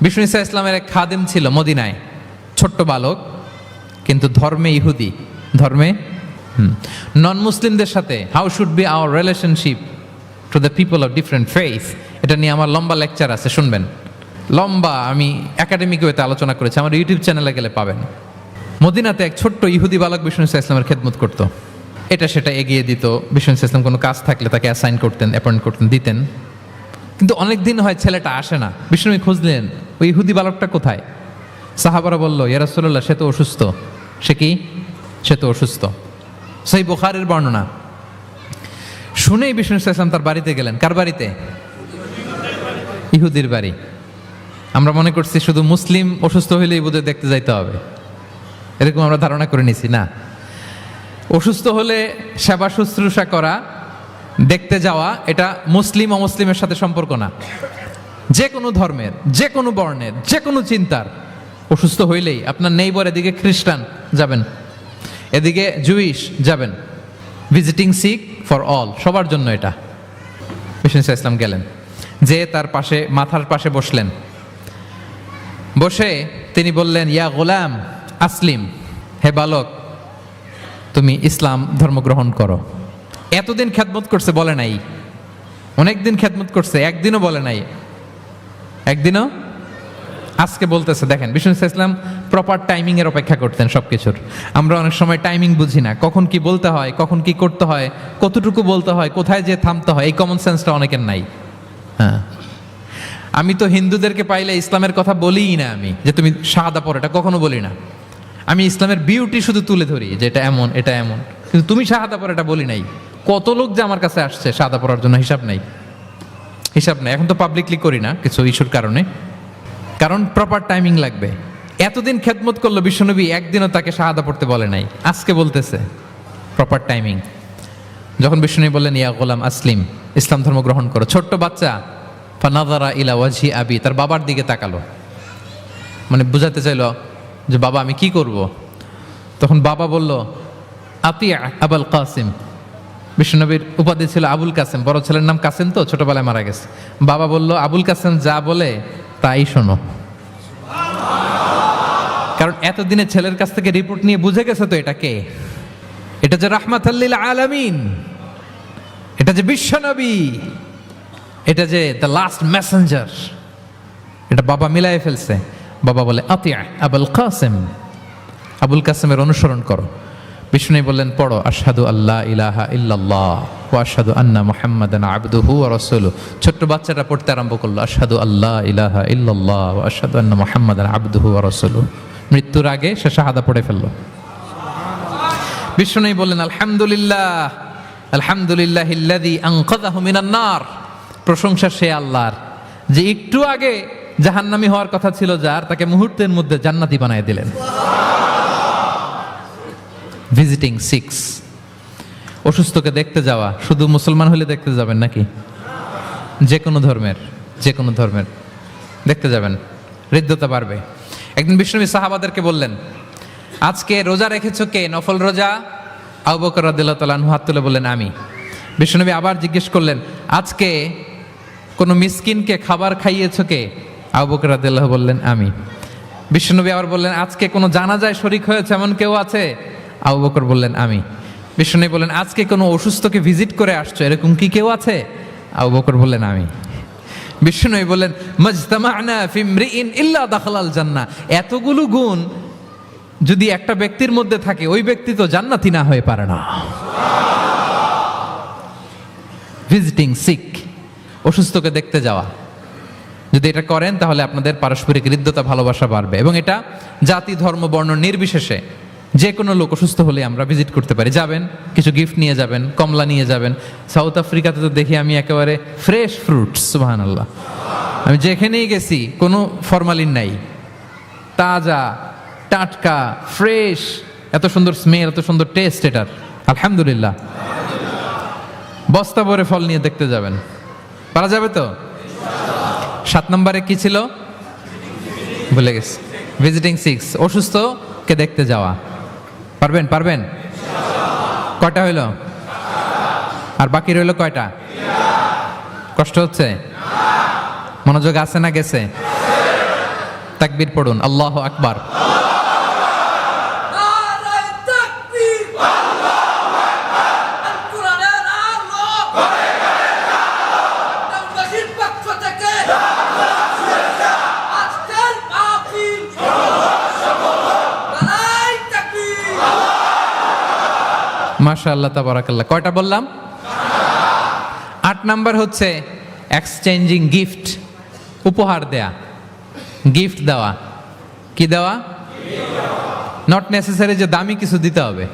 বিষ্ণু ইসা ইসলামের এক খাদেম ছিল মদিনায়, ছোট্ট বালক, কিন্তু ধর্মে ইহুদি, ধর্মে নন মুসলিমদের সাথে how should be our relationship to the people of different faith, এটা নিয়ে আমার লম্বা লেকচার আছে, শুনবেন। লম্বা, আমি একাডেমিক ওয়েতে আলোচনা করেছি, আমার ইউটিউব চ্যানেলে গেলে পাবেন। মদিনাতে এক ছোট্ট ইহুদি বালক বিষ্ণু ইসা ইসলামের খেদমত করতো, এটা সেটা এগিয়ে দিত। বিষ্ণু ইসা ইসলাম কোনো কাজ থাকলে তাকে অ্যাসাইন করতেন, অ্যাপয়েন্ট করতেন, দিতেন। কিন্তু অনেক দিন হয় ছেলেটা আসে না। বিষ্ণু খুঁজলেন ওই ইহুদি বালকটা কোথায়। সাহাবারা বলল, ইয়া রাসূলুল্লাহ, সে তো অসুস্থ। সে কি? সে তো অসুস্থ। সেই বুখারীর বর্ণনা শুনেই বিষ্ণু ইসা ইসলাম তার বাড়িতে গেলেন। কার বাড়িতে? ইহুদির বাড়ি। আমরা মনে করছি শুধু মুসলিম অসুস্থ হইলেই বোধহয় দেখতে যাইতে হবে, এরকম আমরা ধারণা করে নিছি। না, অসুস্থ হলে সেবা শুশ্রূষা করা, দেখতে যাওয়া, এটা মুসলিম অমুসলিমের সাথে সম্পর্ক না। যে কোনো ধর্মের, যে কোনো বর্ণের, যে কোনো চিন্তার অসুস্থ হইলেই আপনার নেইবার, এদিকে খ্রিস্টান যাবেন, এদিকে জুইশ যাবেন, ভিজিটিং সিক ফর অল, সবার জন্য এটা। বিষ্ণু ইসা ইসলাম গেলেন, যে তার পাশে, মাথার পাশে বসলেন। বসে তিনি বললেন, ইয়া গোলাম আসলিম, হে বালক, তুমি ইসলাম ধর্ম গ্রহণ করো। এতদিন খেদমত করছে, বলে নাই। অনেকদিন খেদমত করছে, একদিনও বলে নাই। একদিনও, আজকে বলতেছে। দেখেন, বিষ্ণু ইসা ইসলাম প্রপার টাইমিং এর অপেক্ষা করতেন সবকিছুর। আমরা অনেক সময় টাইমিং বুঝি না, কখন কি বলতে হয়, কখন কি করতে হয়, কতটুকু বলতে হয়, কোথায় যে থামতে হয়, এই কমন সেন্সটা অনেকের নাই। হ্যাঁ, আমি তো হিন্দুদেরকে পাইলে ইসলামের কথা বলিই না, আমি যে তুমি শাহাদা পড়ো, এটা কখনো বলি না। আমি ইসলামের বিউটি শুধু তুলে ধরি, যে এটা এমন, এটা এমন, কিন্তু তুমি শাহাদা পড়ো এটা বলি নাই। কত লোক যে আমার কাছে আসছে শাহাদা পড়ার জন্য, হিসাব নাই, হিসাব নাই। এখন তো পাবলিকলি করি না কিছু ইস্যুর কারণে, কারণ প্রপার টাইমিং লাগবে। এতদিন খেদমত করলো বিশ্বনবী, একদিনও তাকে শাহাদা পড়তে বলে নাই, আজকে বলতেছে প্রপার টাইমিং। যখন বিশ্বনবী বললেন, ইয়া গোলাম আসলিম, ইসলাম ধর্ম গ্রহণ করো, ছোট্ট বাচ্চা ফানাযারা ইলা ওয়াজহি আবি, তার বাবার দিকে তাকালো, মানে বুঝাতে চাইলো যে বাবা আমি কি করব। তখন বাবা বলল, আতিয়া আবুল কাসিম। বিশ্বনবীর উপাধি ছিল আবুল কাসেম, বড় ছেলের নাম কাসেম, তো ছোটবেলায় মারা গেছে। বাবা বলল, আবুল কাসেম যা বলে তাই শোনো। কারণ এতদিনে ছেলের কাছ থেকে রিপোর্ট নিয়ে বুঝে গেছে তো এটা কে, এটা যে রাহমাতাল লিল আলামিন, এটা যে বিশ্বনবী, এটা যে দ্য লাস্ট মেসেঞ্জার, এটা বাবা মিলাই ফেলছে। বাবা বলে, আতিয়া আবুল কাসেম, আবুল কাসেমের অনুসরণ করো। বিষ্ণু বললেন, পড়ো আশহাদু আল্লাহ ইলাহা ইল্লাল্লাহ ওয়া আশহাদু আন্না মুহাম্মাদান আবদুহু ওয়া রাসূলুহু। ছোট্ট বাচ্চাটা পড়তে আরম্ভ করলো, আশহাদু আল্লাহ ইলাহা ইল্লাল্লাহ ওয়া আশহাদু আন্না মুহাম্মাদান আবদুহু ওয়া রাসূলুহু। মৃত্যুর আগে সে শাহাদা পড়ে ফেললো। বিষ্ণু বললেন, আলহামদুলিল্লাহ, আলহামদুলিল্লাহিল্লাযী আনকাযাহু মিনান নার। প্রশংসা সে আল্লাহর যে একটু আগে জাহান্নামী হওয়ার কথা ছিল যার, তাকে মুহূর্তের মধ্যে জান্নাতি বানায় দিলেন। ভিজিটিং সিক্স, অসুস্থকে দেখতে যাওয়া। শুধু মুসলমান হলে দেখতে যাবেন নাকি? যে কোনো ধর্মের, যে কোনো ধর্মের দেখতে যাবেন, হৃদ্যতা বাড়বে। একদিন বিষ্ণুনবী সাহাবাদেরকে বললেন, আজকে রোজা রেখেছো কে? নফল রোজা? আবু বকর রাদিয়াল্লাহু তাআলা আনহু হাত তুলে বললেন, আমি। বিষ্ণুনবী আবার জিজ্ঞেস করলেন, আজকে কোনো মিসকিনকে খাবার খাইয়েছো কে? আবু বকর রাদিয়াল্লাহু বললেন, আমি। বিষ্ণুনবী আবার বললেন, আজকে কোনো জানাজায় শরীক হয়েছে এমন কেউ আছে? আবু বকর বললেন, আমি। বিষ্ণুনবী বললেন, আজকে কোনো অসুস্থকে ভিজিট করে আসছো এরকম কি কেউ আছে? আবু বকর বললেন, আমি। বিষ্ণুনবী বললেন, মাজতামা'না ফি ইমরিইন ইল্লা দাখালাল জান্নাহ। এতগুলো গুণ যদি একটা ব্যক্তির মধ্যে থাকে, ওই ব্যক্তি তো জান্নাতি না হয়ে পারে না। ভিজিটিং সিক, অসুস্থকে দেখতে যাওয়া, যদি এটা করেন তাহলে আপনাদের পারস্পরিক হৃদ্যতা, ভালোবাসা বাড়বে। এবং এটা জাতি, ধর্ম, বর্ণ নির্বিশেষে যে কোনো লোক অসুস্থ হলে আমরা ভিজিট করতে পারি, যাবেন কিছু গিফট নিয়ে যাবেন, কমলা নিয়ে যাবেন। সাউথ আফ্রিকাতে তো দেখি আমি একেবারে ফ্রেশ ফ্রুটস, সুবহানাল্লাহ, আমি যেখানেই গেছি কোনো ফরমালিন নাই, তাজা টাটকা ফ্রেশ, এত সুন্দর স্মেল, এত সুন্দর টেস্ট এটার, আলহামদুলিল্লাহ। বস্তা ভরে ফল নিয়ে দেখতে যাবেন, পারা যাবে তো? 7 নম্বরে কি ছিল ভুলে গেছি, ভিজিটিং 6, অসুস্থকে দেখতে যাওয়া। পারবেন? পারবেন? কয়টা হইল? আর বাকি রইল কয়টা? কষ্ট হচ্ছে? মনোযোগ আছে না গেছে? তাকবীর পড়ুন, আল্লাহু আকবার। নারায়ে তাকবীর, আল্লাহু আকবার, আল কোরআনের আলো করে গেলে আলো, দেওবন্দির পক্ষ থেকে আজকের মাহফিল নারায়ে তাকবীর। মাশাআল্লাহ, তাবারাকাল্লাহ। কয়টা বললাম? 8 নাম্বার হচ্ছে এক্সচেঞ্জিং গিফট, উপহার দেয়া, গিফট দেওয়া। কি দেওয়া? নট নেসেসারি যে দামি কিছু দিতে হবে,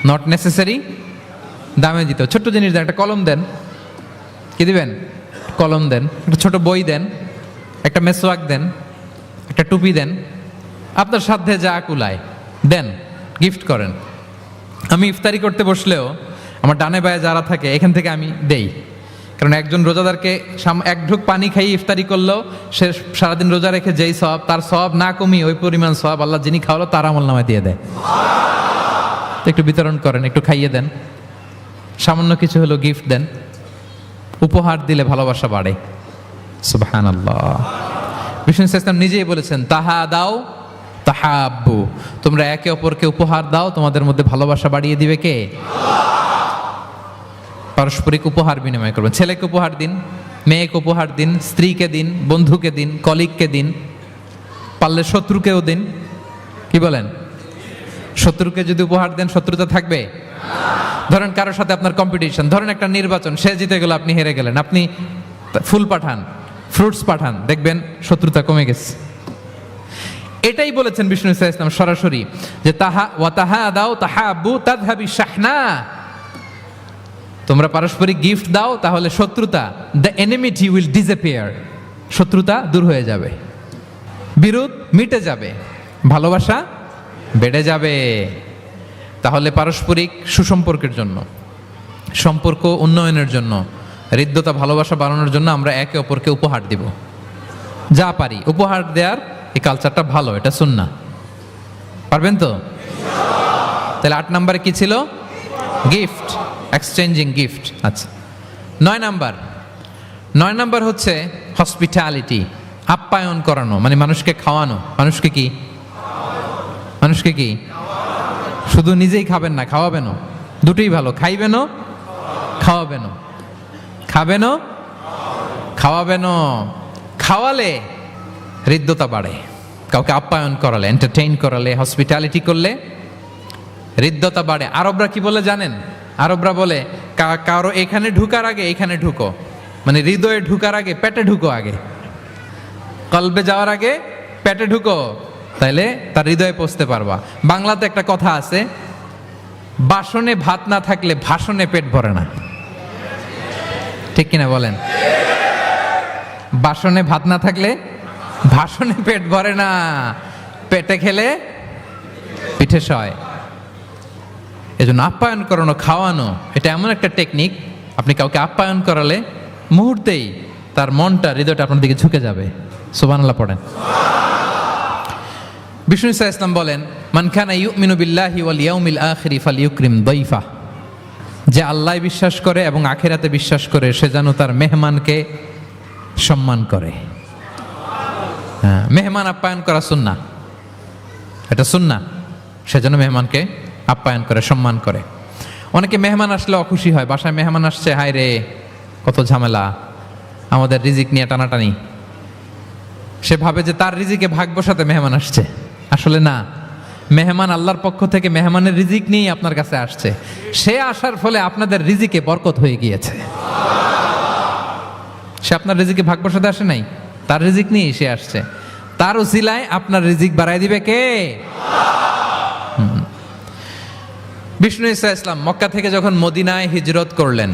নট নেসেসারি দামে দিতে হবে। ছোট্ট জিনিস দেন, একটা কলম দেন, কি দিবেন? কলম দেন, একটা ছোট বই দেন, একটা মেসওয়াক দেন, একটা টুপি দেন, আপনার সাধ্যে যা কুলায় দেন, গিফট করেন। আমি ইফতারি করতে বসলেও আমার ডানে বায়ে যারা থাকে এখান থেকে আমি দেই, কারণ একজন রোজাদারকে এক ঢুক পানি খাইয়ে ইফতারি করলেও সে সারাদিন রোজা রেখে যেই সওয়াব, তার সওয়াব না কমিয়ে ওই পরিমাণ সওয়াব আল্লাহ যিনি খাওয়ালো তার আমলনামায় দিয়ে দেয়। তো একটু বিতরণ করেন, একটু খাইয়ে দেন, সামান্য কিছু হলো গিফট দেন। উপহার দিলে ভালোবাসা বাড়ে, সুবহানাল্লাহ। বিষ্ণু ইসলাম নিজেই বলেছেন, তাহা দাও তাহাব্বু, তোমরা একে অপরকে উপহার দাও, তোমাদের মধ্যে ভালোবাসা বাড়িয়ে দিবে কে? পারস্পরিক উপহার বিনিময় করবেন। ছেলেকে উপহার দিন, মেয়েকে উপহার দিন, স্ত্রীকে দিন, বন্ধুকে দিন, কলিগকে দিন, পারলে শত্রুকেও দিন। কি বলেন? শত্রুকে যদি উপহার দেন শত্রুতা থাকবে? ধরেন কারোর সাথে আপনার কম্পিটিশন, ধরেন একটা নির্বাচন, সে জিতে গেল, আপনি হেরে গেলেন, আপনি ফুল পাঠান, ফ্রুটস পাঠান, দেখবেন শত্রুতা কমে গেছে। এটাই বলেছেন বিষ্ণু ইসলাম সরাসরি, যে তাহা দাও তাহাব্বু তাযহাবি শাহনা, তোমরা পারস্পরিক গিফট দাও, তাহলে শত্রুতা, দ্য এনিমিটি উইল ডিসঅ্যাপিয়ার, শত্রুতা দূর হয়ে যাবে, বিরোধ মিটে যাবে, ভালোবাসা বেড়ে যাবে। তাহলে পারস্পরিক সুসম্পর্কের জন্য, সম্পর্ক উন্নয়নের জন্য, হৃদ্যতা ভালোবাসা বাড়ানোর জন্য আমরা একে অপরকে উপহার দিব, যা পারি উপহার দেওয়ার এই কালচারটা ভালো, এটা সুন্নাহ। পারবেন তো? তাহলে 8 নম্বরে কি ছিল? Gift, exchanging gift. আচ্ছা, 9 নাম্বার হচ্ছে হসপিটালিটি, আপ্যায়ন করানো, মানে মানুষকে খাওয়ানো। মানুষকে কি? মানুষকে কি? শুধু নিজেই খাবেন না, খাওয়াবেনও, দুটোই ভালো। খাইবেনও, খাওয়াবেনও, খাবেনও, খাওয়াবেনও। খাওয়ালে হৃদ্যতা বাড়ে, কাউকে আপ্যায়ন করালে, এন্টারটেইন করালে, হসপিটালিটি করলে হৃদ্যতা বাড়ে। আরবরা কি বলে জানেন? আরবরা বলে কারো এখানে ঢুকার আগে এখানে ঢুকো, মানে হৃদয়ে ঢুকার আগে পেটে ঢুকো, আগে কলবে যাওয়ার আগে পেটে ঢুকো, তাইলে তার হৃদয়ে পৌঁছতে পারবা। বাংলাতে একটা কথা আছে, বাসনে ভাত না থাকলে ভাষণে পেট ভরে না। ঠিক কিনা বলেন? বাসনে ভাত না থাকলে ভাষণে পেট ভরে না, পেটে খেলে পিঠে সয়। এজন্য আপ্যায়ন করানো, খাওয়ানো, এটা এমন একটা টেকনিক, আপনি কাউকে আপ্যায়ন করালে মুহূর্তেই তার মনটা, হৃদয়টা আপনার দিকে ঝুঁকে যাবে। সুবহানাল্লাহ পড়েন। বিষ্ণু ইসলাম বলেন, মান কানা ইউমিনু বিল্লাহি ওয়াল ইয়াউমিল আখিরি ফালইউকরিম দাইফা, যে আল্লাহ বিশ্বাস করে এবং আখিরাতে বিশ্বাস করে সে যেন তার মেহমানকে সম্মান করে। হ্যাঁ, মেহমান আপ্যায়ন করা সুন্নাহ, এটা সুন্নাহ, সে যেন মেহমানকে আপ্যায়ন করে, সম্মান করে। অনেকে মেহমান আসলে অখুশি হয়, বাসায় মেহমান আসছে, হায় রে কত ঝামেলা, আমাদের রিজিক নিয়ে টানাটানি। সে ভাবে যে তার রিজিকে ভাগ বসাতে মেহমান আসছে, আসলে না। মেহমান আল্লাহর পক্ষ থেকে মেহমানের রিজিক নিয়ে আপনার কাছে আসছে, সে আসার ফলে আপনাদের রিজিকে বরকত হয়ে গিয়েছে। সে আপনার রিজিকে ভাগ বসাতে আসে নাই, তার রিজিক নিয়ে সে আসছে, তার উসিলায় আপনার রিজিক বাড়াই দিবে কে? বিষ্ণু ঈসা ইসলাম মক্কা থেকে যখন মদিনায় হিজরত করলেন,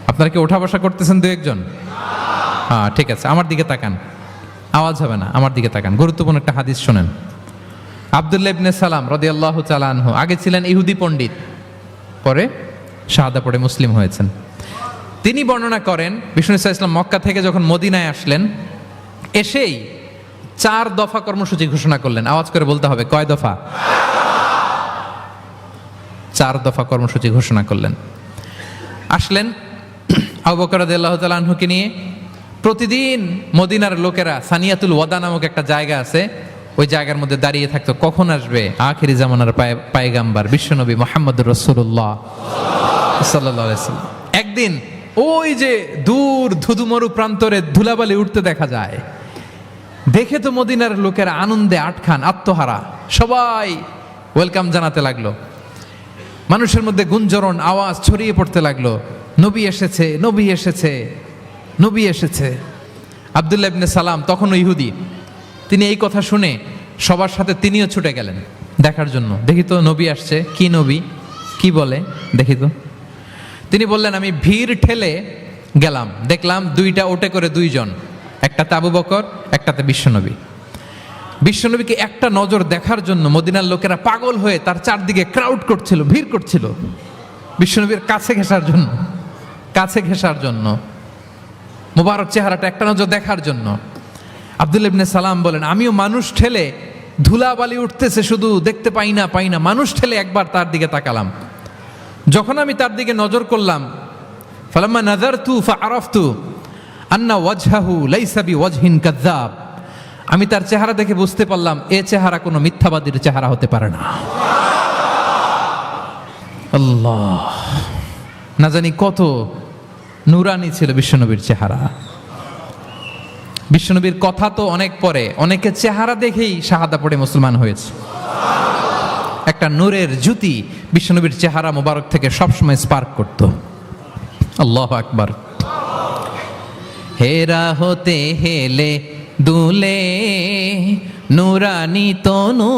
আপনারা কি ওঠা বসা করতেছেন দু একজন? হ্যাঁ, ঠিক আছে, আমার দিকে তাকান, আওয়াজ হবে না, আমার দিকে তাকান। গুরুত্বপূর্ণ একটা হাদিস শোনেন। আব্দুল্লাহ ইবনে সালাম রাদিয়াল্লাহু তাআলা আনহু আগে ছিলেন ইহুদি পণ্ডিত, পরে শাহাদা পড়ে মুসলিম হয়েছেন। তিনি বর্ণনা করেন বিষ্ণু ঈসা ইসলাম মক্কা থেকে যখন মদিনায় আসলেন, এসেই 4 দফা কর্মসূচি ঘোষণা করলেন। আওয়াজ করে বলতে হবে, কয় দফা? 4 দফা কর্মসূচি ঘোষণা করলেন। আসলেন আবু বকর রাদিয়াল্লাহু তাআলা আনহুকে নিয়ে। প্রতিদিন মদিনার লোকেরা সানিয়াতুল ওয়াদা নামক একটা জায়গা আছে, ওই জায়গার মধ্যে দাঁড়িয়ে থাকতো, কখন আসবে আখিরি জামানার পায়গাম্বার বিশ্বনবী মুহাম্মদুর রাসূলুল্লাহ সাল্লাল্লাহু আলাইহি ওয়াসাল্লাম। একদিন ওই যে দূর ধুধুমরু প্রান্তরে ধুলাবালি উঠতে দেখা যায়। দেখে তো মদিনার লোকেরা আনন্দে আটখান, আত্মহারা, সবাই ওয়েলকাম জানাতে লাগলো। মানুষের মধ্যে গুঞ্জরণ আওয়াজ ছড়িয়ে পড়তে লাগলো, নবী এসেছে, নবী এসেছে, নবী এসেছে। আব্দুল্লাহ ইবনে সালাম তখনও ইহুদি, তিনি এই কথা শুনে সবার সাথে তিনিও ছুটে গেলেন দেখার জন্য। দেখি তো নবী আসছে, কি নবী, কি বলে দেখি তো। তিনি বললেন, আমি ভিড় ঠেলে গেলাম, দেখলাম 2টা ওটে করে 2 জন, একটাতে আবু বকর, একটাতে বিশ্বনবী। বিশ্বনবীকে একটা নজর দেখার জন্য মদিনার লোকেরা পাগল হয়ে তার চারদিকে ক্রাউড করছিল, ভিড় করছিল বিশ্বনবীর কাছে ঘেঁষার জন্য, কাছে ঘেঁষার জন্য, মুবারক চেহারাটা একটা নজর দেখার জন্য। আব্দুল্লাহ ইবনে সালাম বলেন, আমিও মানুষ ঠেলে, ধুলাবালি উঠতেছে শুধু, দেখতে পাই না, মানুষ ঠেলে একবার তার দিকে তাকালাম। যখন আমি তার দিকে নজর করলাম, ফালাম্মা নাযারতু ফাআরাফতু আন্না ওয়াজহাহু লাইসা বিওয়াজহিন কাযযাব, আমি তার চেহারা দেখে বুঝতে পারলাম এ চেহারা কোনো মিথ্যাবাদীর চেহারা হতে পারে না। আল্লাহ, না জানি কত নূরানি ছিল বিশ্বনবীর চেহারা। বিশ্বনবীর কথা তো অনেক পরে, অনেকে চেহারা দেখেই শাহাদা পড়ে মুসলমান হয়েছে। একটা নূরের জ্যোতি বিশ্বনবীর চেহারা মোবারক থেকে সবসময় স্পার্ক করত। আল্লাহু আকবার। হেরা হতে হেলে দুলে নুরানি তনু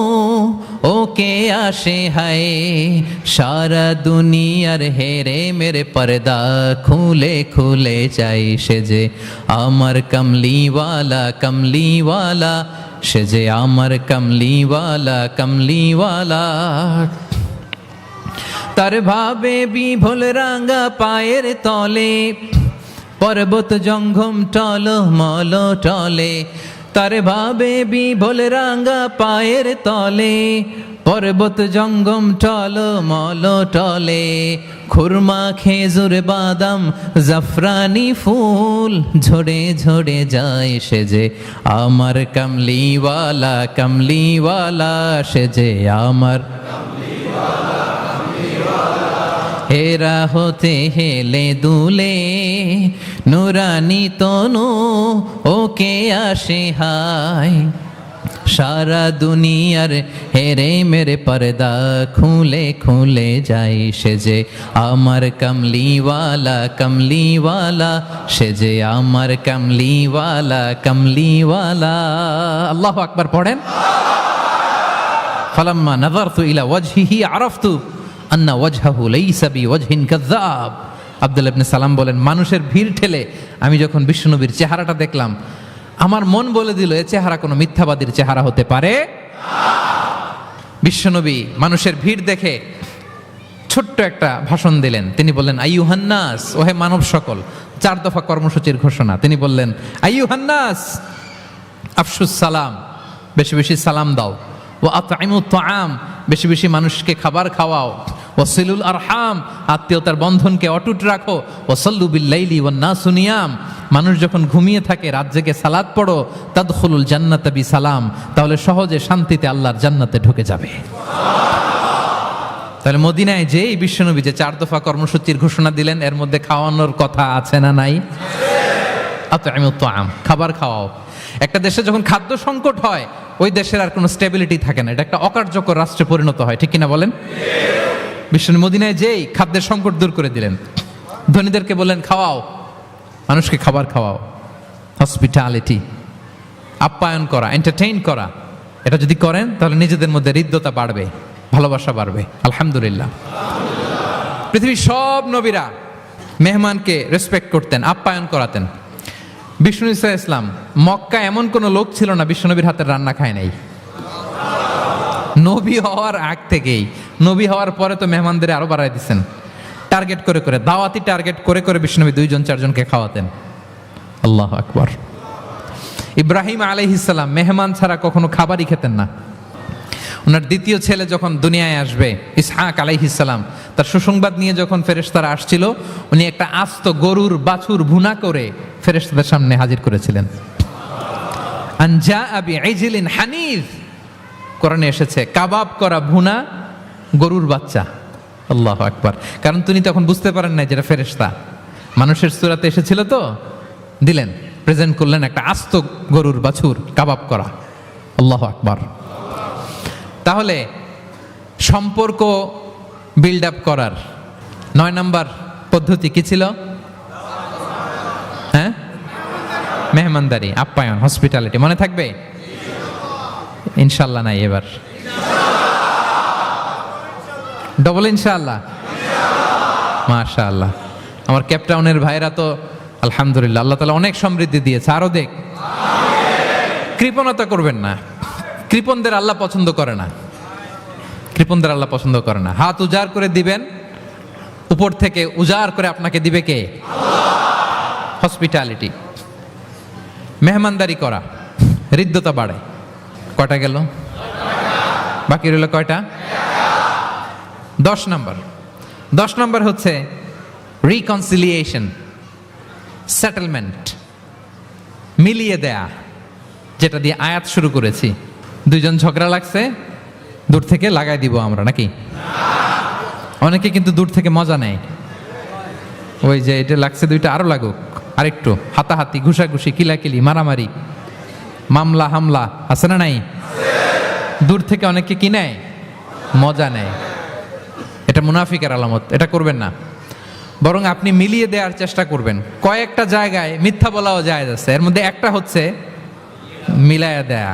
ওকে আসে হায়, সারা দুনিয়ার হেরে মেরে পর্দা খুলে খুলে যাই, সে যে আমার কমলিওয়ালা কমলিওয়ালা, সে যে আমার কমলিওয়ালা কমলিওয়ালা। তার ভাবে বিভোল রাঙ্গা পায়ের তলে, পর্বত জঙ্গম টল মল টলে, তার ভাবে বিভোল রাঙ্গা পায়ের তলে, পর্বত জঙ্গম টল মল টলে, খুরমা খেজুর বাদাম জাফরানি ফুল ঝরে ঝরে যায়, সে যে আমার কমলিওয়ালা কমলিওয়ালা, সে যে আমার হেরা হতে হেলে দুলে নুরানি তনু ওকে আসে হায়, সারা দুনিয়ার হেরে মেরে পর্দা খুলে খুলে যাই, সে যে আমার কমলিওয়ালা কমলিওয়ালা, সে যে আমার কমলিওয়ালা কমলিওয়ালা। আল্লাহু আকবার পড়েন। ফালাম্মা নাযারতু ইলা ওয়াজহিহি আরাফতু আন্না ওয়াজহাহু লাইসা বিওয়াজহিন কাযযাব। আব্দুল্লাহ ইবনে সালাম বলেন, মানুষের ভিড় ঠেলে আমি যখন বিশ্বনবীর চেহারাটা দেখলাম, আমার মন বলে দিল এ চেহারা কোনো মিথ্যাবাদীর চেহারা হতে পারে। বিশ্বনবী মানুষের ভিড় দেখে ছোট্ট একটা ভাষণ দিলেন। তিনি বললেন, আইয়ুহান নাস, ওহে মানব সকল। 4 দফা কর্মসূচির ঘোষণা। তিনি বললেন, আইয়ুহান নাস আফশুস সালাম, বেশি বেশি সালাম দাও। ওয়া আতঈমুত তাআম, বেশি বেশি মানুষকে খাবার খাওয়াও। ওয়াসিলুল আরহাম, আত্মীয়তার বন্ধনকে অটুট রাখো। ওয়াসাল্লু বিল লাইলি ওয়ান নাসু নিয়াম, মানুষ যখন ঘুমিয়ে থাকে রাত জেগে সালাত পড়ো। তাদখুলুল জান্নাতা বিসালাম, তাহলে সহজে শান্তিতে আল্লাহর জান্নাতে ঢুকে যাবে। তাহলে মদিনায় যেই বিশ্বনবী যে 4 দফা কর্মসূচির ঘোষণা দিলেন, এর মধ্যে খাওয়ানোর কথা আছে না নাই? আতঈমুত তাআম, খাবার খাওয়াও। একটা দেশে যখন খাদ্য সংকট হয়, ওই দেশের আর কোনো স্টেবিলিটি থাকে না, এটা একটা অকার্যকর রাষ্ট্রে পরিণত হয়, ঠিক কিনা বলেন? বিশ্বনবী মদিনায় যেই খাদ্যের সংকট দূর করে দিলেন। ধনীদেরকে বললেন, খাওয়াও, মানুষকে খাবার খাওয়াও। হসপিটালিটি, আপ্যায়ন করা, এন্টারটেইন করা, এটা যদি করেন তাহলে নিজেদের মধ্যে হৃদ্যতা বাড়বে, ভালোবাসা বাড়বে। আলহামদুলিল্লাহ। পৃথিবীর সব নবীরা মেহমানকে রেসপেক্ট করতেন, আপ্যায়ন করাতেন। বিষ্ণু ইসা ইসলাম মক্কা এমন কোন লোক ছিল না বিশ্বনবীর হাতের রান্না খায় নাই। নবী হওয়ার আগ থেকেই, নবী হওয়ার পরে তো মেহমানদের আরো বাড়াই দিচ্ছেন। টার্গেট করে করে, দাওয়াতি টার্গেট করে করে বিশ্বনবী 2-4জনকে খাওয়াতেন। আল্লাহু আকবার। ইব্রাহিম আলাইহিস সালাম মেহমান ছাড়া কখনো খাবারই খেতেন না। ওনার দ্বিতীয় ছেলে যখন দুনিয়ায় আসবে, ইসহাক আলাইহিস সালাম, তার সুসংবাদ নিয়ে যখন ফেরেশতারা আসছিল, উনি একটা আস্ত গরুর বাছুর ভুনা করে ফেরেশতাদের সামনে হাজির করেছিলেন। আনজা আবি ইজলিন হানিফ, কোরআনে এসেছে কাবাব করা ভুনা গরুর বাচ্চা। আল্লাহু আকবার। কারণ তিনি তখন বুঝতে পারেন না যেটা ফেরেশতা, মানুষের সূরাতে এসেছিল তো, দিলেন, প্রেজেন্ট করলেন একটা আস্ত গরুর বাছুর কাবাব করা। আল্লাহু আকবার। তাহলে সম্পর্ক বিল্ড আপ করার 9 নম্বর পদ্ধতি কি ছিল? হ্যাঁ, মেহমানদারি, আপ্যায়ন, হসপিটালিটি। মনে থাকবে? ইনশাল্লাহ নাই এবার, ডবল ইনশাআল্লাহ। মাশাআল্লাহ। আমার কেপটাউনের ভাইরা তো আলহামদুলিল্লাহ, আল্লাহ তাআলা অনেক সমৃদ্ধি দিয়েছে, আরো দেখ। কৃপণতা করবেন না, কৃপণদের আল্লাহ পছন্দ করে না, কৃপণদের আল্লাহ পছন্দ করে না। হাত উজাড় করে দিবেন, উপর থেকে উজাড় করে আপনাকে দিবে কে? হসপিটালিটি, মেহমানদারি করা হৃদ্যতা বাড়ায়। কয়টা গেল? বাকি রইল কয়টা? 10 নম্বর। 10 নম্বর হচ্ছে রিকনসিলিয়েশন, সেটেলমেন্ট, মিলিয়ে দেয়া, যেটা দিয়ে আয়াত শুরু করেছি। 2 জন ঝগড়া লাগছে, দূর থেকে লাগাই দিব আমরা, নাকি? অনেকে কিন্তু দূর থেকে মজা নেয়, ওই যে এটা লাগছে 2টা আরো লাগুক, আরেকটু হাতাহাতি, ঘুষাঘুষি, কিলাকিলি, মারামারি, মামলা হামলা, আছে না নাই? দূর থেকে অনেকে কি নেয়? মজা নেয়। এটা মুনাফিকের আলামত, এটা করবেন না। বরং আপনি মিলিয়ে দেওয়ার চেষ্টা করবেন। কয়েকটা জায়গায় মিথ্যা বলাও যায় আছে, এর মধ্যে একটা হচ্ছে মিলায়া দেয়া।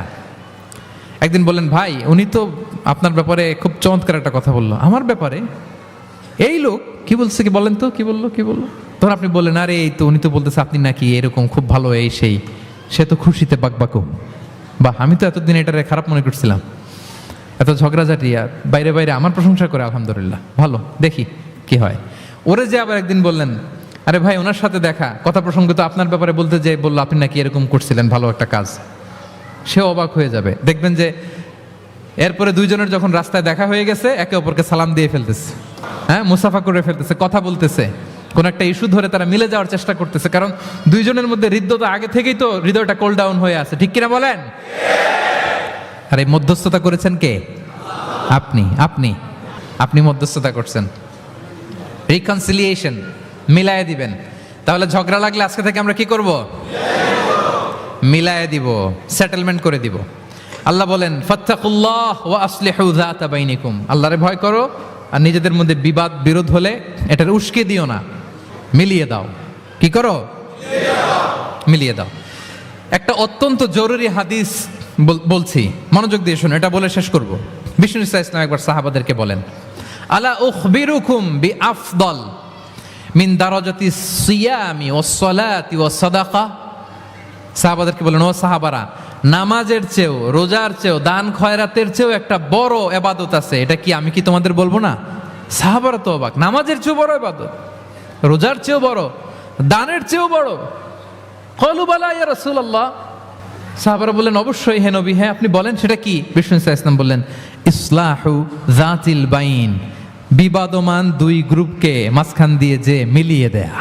একদিন বললেন, ভাই উনি তো আপনার ব্যাপারে খুব চমৎকার একটা কথা বললো। আমার ব্যাপারে? এই লোক কি বলছে, কি বলেন তো, কি বললো? তখন আপনি বললেন, আরে এই তো উনি তো বলতেছে আপনি নাকি এরকম খুব ভালো, এই সেই। সে তো খুশিতে বাকবাকো। বাহ, আমি তো এতদিন এটারে খারাপ মনে করছিলাম। এত ঝগড়াঝাটি, বাইরে বাইরে আমার প্রশংসা করে, আলহামদুলিল্লাহ ভালো, দেখি কি হয়। ওরে যে আবার একদিন বললেন, আরে ভাই ওনার সাথে দেখা, কথা প্রসঙ্গ তো আপনার ব্যাপারে বলতে যে বললো আপনি নাকি এরকম করছিলেন, ভালো একটা কাজ। সে অবাক হয়ে যাবে, দেখবেন যে এরপরে 2 জনের যখন রাস্তায় দেখা হয়ে গেছে, একে অপরকে সালাম দিয়ে ফেলতেছে, হ্যাঁ, মুসাফা করে ফেলতেছে, কথা বলতেছে, কোন একটা ইস্যু ধরে তারা মিলে যাওয়ার চেষ্টা করতেছে। কারণ 2 জনের মধ্যে হৃদ্যতা আগে থেকেই তো, হৃদয়টা কোল ডাউন হয়ে আছে, ঠিক কিনা বলেন? আর এই মধ্যস্থতা করেছেন কে? আপনি আপনি আপনি মধ্যস্থতা করছেন। রিকনসিলিয়েশন, মিলায়ে দিবেন। তাহলে ঝগড়া লাগলে আজকে থেকে আমরা কি করব? মিলায়ে দিব, সেটেলমেন্ট করে দিব। আল্লাহ বলেন, ফাত্তাকুল্লাহ ওয়া আসলিহু যাতা বাইনিকুম, আল্লাহরে ভয় করো আর নিজেদের মধ্যে বিবাদ বিরোধ হলে এটার উস্কে দিও না, মিলিয়ে দাও। কি করো? মিলিয়ে দাও। একটা অত্যন্ত জরুরি হাদিস বলছি, মনোযোগ দিয়ে শুনুন, এটা বলে শেষ করব। বিষ্ণু ইসলাম একবার সাহাবাদেরকে বলেন, আলা উখবিরুকুম বিআফদল মিন দারাজাতি সিয়ামি ওয়াস সালাতি ওয়াস সাদাকা। সাহাবাদেরকে বলেন, ও সাহাবারা, নামাজের চেয়েও, রোজার চেয়েও, দান খয়রাতের চেয়েও একটা বড় ইবাদত আছে, এটা কি আমি কি তোমাদের বলবো না? সাহাবারা তো অবাক, নামাজের চেয়েও বড় ইবাদত, রোজার চেয়েও বড়, দানের চেয়েও বড়। ক্বালু বালা ইয়া রাসূলুল্লাহ। সাহাবারা বললেন, অবশ্যই হে নবী, হ্যাঁ আপনি বলেন সেটা কি? বিষ্ণু ইসলাম বললেন, ইসলাহু যাতিল বাইন, বিবাদমান 2 গ্রুপকে মাঝখান দিয়ে যে মিলিয়ে দেয়া।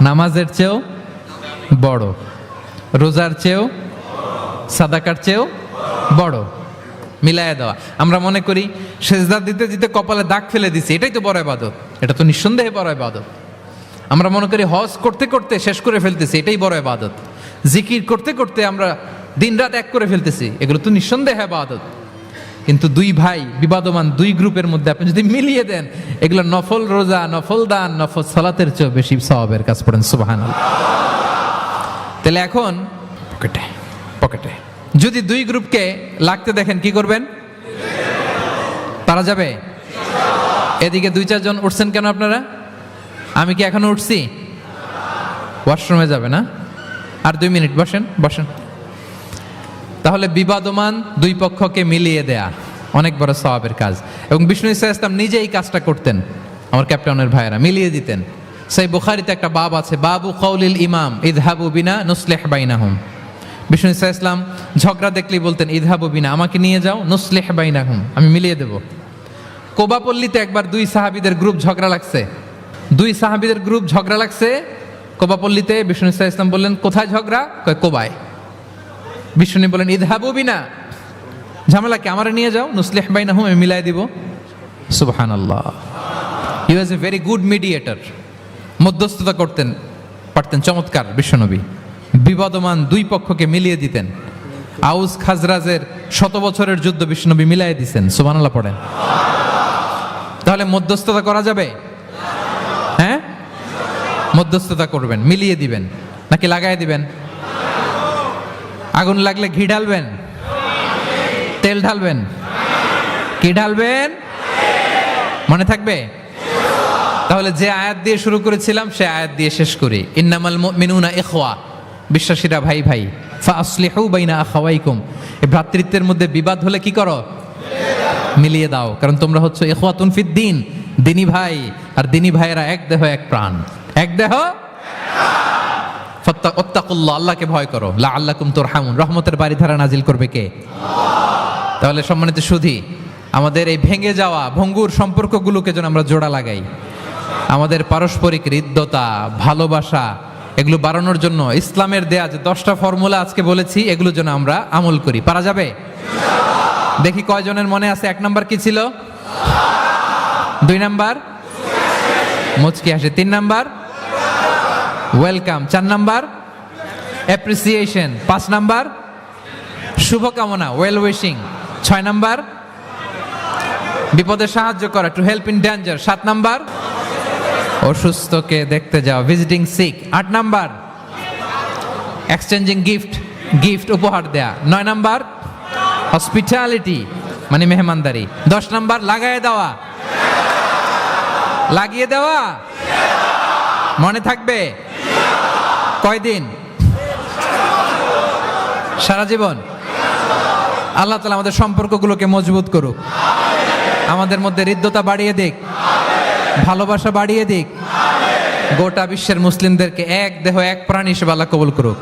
নামাজের চেয়েও বড়, রোজার চেয়েও, সাদাকার চেয়েও বড়, মিলায়া দেওয়া। আমরা মনে করি সেজদা দিতে দিতে কপালে দাগ ফেলে দিছি, এটাই তো বড় ইবাদত। এটা তো নিঃসন্দেহে বড় ইবাদত। আমরা মনে করি হজ করতে করতে শেষ করে ফেলতেছি, এটাই বড় ইবাদত। জিকির করতে করতে আমরা দিনরাত এক করে ফেলতেছি, এগুলো তো নিঃসন্দেহে ইবাদত। কিন্তু 2 ভাই বিবাদমান 2 গ্রুপের মধ্যে আপনি যদি মিলিয়ে দেন, এগুলো নফল রোজা, নফল দান, নফল সালাতের চেয়ে বেশি সওয়াবের কাজ। পড়েন সুবহানাল্লাহ। তাহলে এখন পকেটে পকেটে যদি 2 গ্রুপকে লাগতে দেখেন, কি করবেন? পারা যাবে? এদিকে 2-4 জন উঠছেন কেন আপনারা? আমি কি এখনো উঠছি? ওয়াশরুমে যাবে না? আর 2 মিনিট বসেন বসেন। তাহলে বিবাদমান দুই পক্ষকে মিলিয়ে দেয়া অনেক বড় সওয়াবের কাজ, এবং বিষ্ণু ইসা ইসলাম নিজে এই কাজটা করতেন। আমার ক্যাপ্টেনের ভাইয়েরা মিলিয়ে দিতেন। সেই বুখারীতে একটা বাব আছে, বাবু কওলিল ইমাম ইযহাবু বিনা নুসলিহ বাইনাহুম। বিষ্ণু ইসা ইসলাম ঝগড়া দেখলেই বলতেন ইযহাবু বিনা, আমাকে নিয়ে যাও, নুসলিহ বাইনাহুম, আমি মিলিয়ে দেব। কোবাপল্লীতে একবার 2 সাহাবীদের গ্রুপ ঝগড়া লাগছে। 2 সাহাবীদের গ্রুপ ঝগড়া লাগছে কোবাপল্লীতে। বিষ্ণু ইসা ইসলাম বললেন কোথায় ঝগড়া? কয় কোবায়। বিষ্ণু বলেন ইযহাবু বিনা, ঝামেলাকে আমারে নিয়ে যাও, নুসলিহ বাইনাহুম, আমি মিলাই দিব। সুবহানাল্লাহ। হি ওয়াজ এ ভেরি গুড মিডিয়েটর। মধ্যস্থতা করতেন পারতেন চমৎকার বিশ্বনবী। বিবাদমান দুই পক্ষকে মিলিয়ে দিতেন। আউস খাজরাজের 100 বছরের যুদ্ধ বিশ্বনবী মিলাই দিতেন। সুবহানাল্লাহ পড়েন। তাহলে মধ্যস্থতা করা যাবে? হ্যাঁ, মধ্যস্থতা করবেন, মিলিয়ে দিবেন নাকি লাগাই দিবেন? আগুন লাগলে ঘি ঢালবেন, তেল ঢালবেন, কি ঢালবেন? মনে থাকবে? তাহলে যে আয়াত দিয়ে শুরু করেছিলাম সে আয়াত দিয়ে শেষ করি। ইন্নামাল মুমিনুনা ইখওয়া, বিশ্বাসীরা ভাই ভাই। ফাআসলিহু বাইনা আখাওয়াইকুম, এই ভ্রাতৃত্বের মধ্যে বিবাদ হলে কি করো? মিলিয়ে দাও, কারণ তোমরা হচ্ছে ইখওয়াতুন ফিদ্দিন, দিনী ভাই। আর দিনী ভাইয়েরা এক দেহ এক প্রাণ, এক দেহ। ফাত্তাকুল্লাহ, আল্লাহকে ভয় করো। লাআল্লাকুম তুরহামুন, রহমতের বারিধারা নাজিল করবে কে? তাহলে সম্মানিত সুধী, আমাদের এই ভেঙে যাওয়া ভঙ্গুর সম্পর্কগুলোকে যেন আমরা জোড়া লাগাই। আমাদের পারস্পরিক হৃদ্যতা, ভালোবাসা, এগুলো বাড়ানোর জন্য ইসলামের দেয়া যে 10টা ফর্মুলা আজকে বলেছি, এগুলো যেন আমরা আমল করি। পারা যাবে? দেখি কয়জনের মনে আছে। 1 নাম্বার কি ছিল? 2 নাম্বার মুচকি হাসি, 3 number welcome, 4 number appreciation, 5 number শুভকামনা, ওয়েল উইশিং, 6 নাম্বার বিপদে সাহায্য করা, to help in danger, 7 number অসুস্থকে দেখতে যাওয়া, visiting sick, 8 number exchanging gift উপহার দেয়া, 9 নাম্বার হসপিটালিটি মানে মেহমানদারি, 10 নাম্বার লাগিয়ে দেওয়া। মনে থাকবে? কয়দিন? সারা জীবন। আল্লাহ তাআলা আমাদের সম্পর্কগুলোকে মজবুত করুক, আমাদের মধ্যে হৃদ্যতা বাড়িয়ে দিক, ভালোবাসা বাড়িয়ে দিক। গোটা বিশ্বের মুসলিমদেরকে এক দেহ এক প্রাণ হিসেবে আল্লাহ কবুল করুক।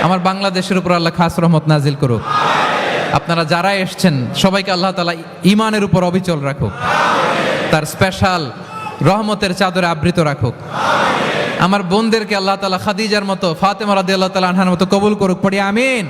আমার বাংলাদেশের উপর আল্লাহ খাস রহমত নাজিল করুক। আপনারা যারা এসছেন সবাইকে আল্লাহ তাআলা ঈমানের উপর অবিচল রাখুক, তার স্পেশাল রহমতের চাদরে আবৃত রাখুক। আমার বোনদেরকে আল্লাহ তাআলা খাদিজার মতো, ফাতেমা রাদিয়াল্লাহু তাআলা আনহার মতো কবুল করুক। পড়ি আমিন।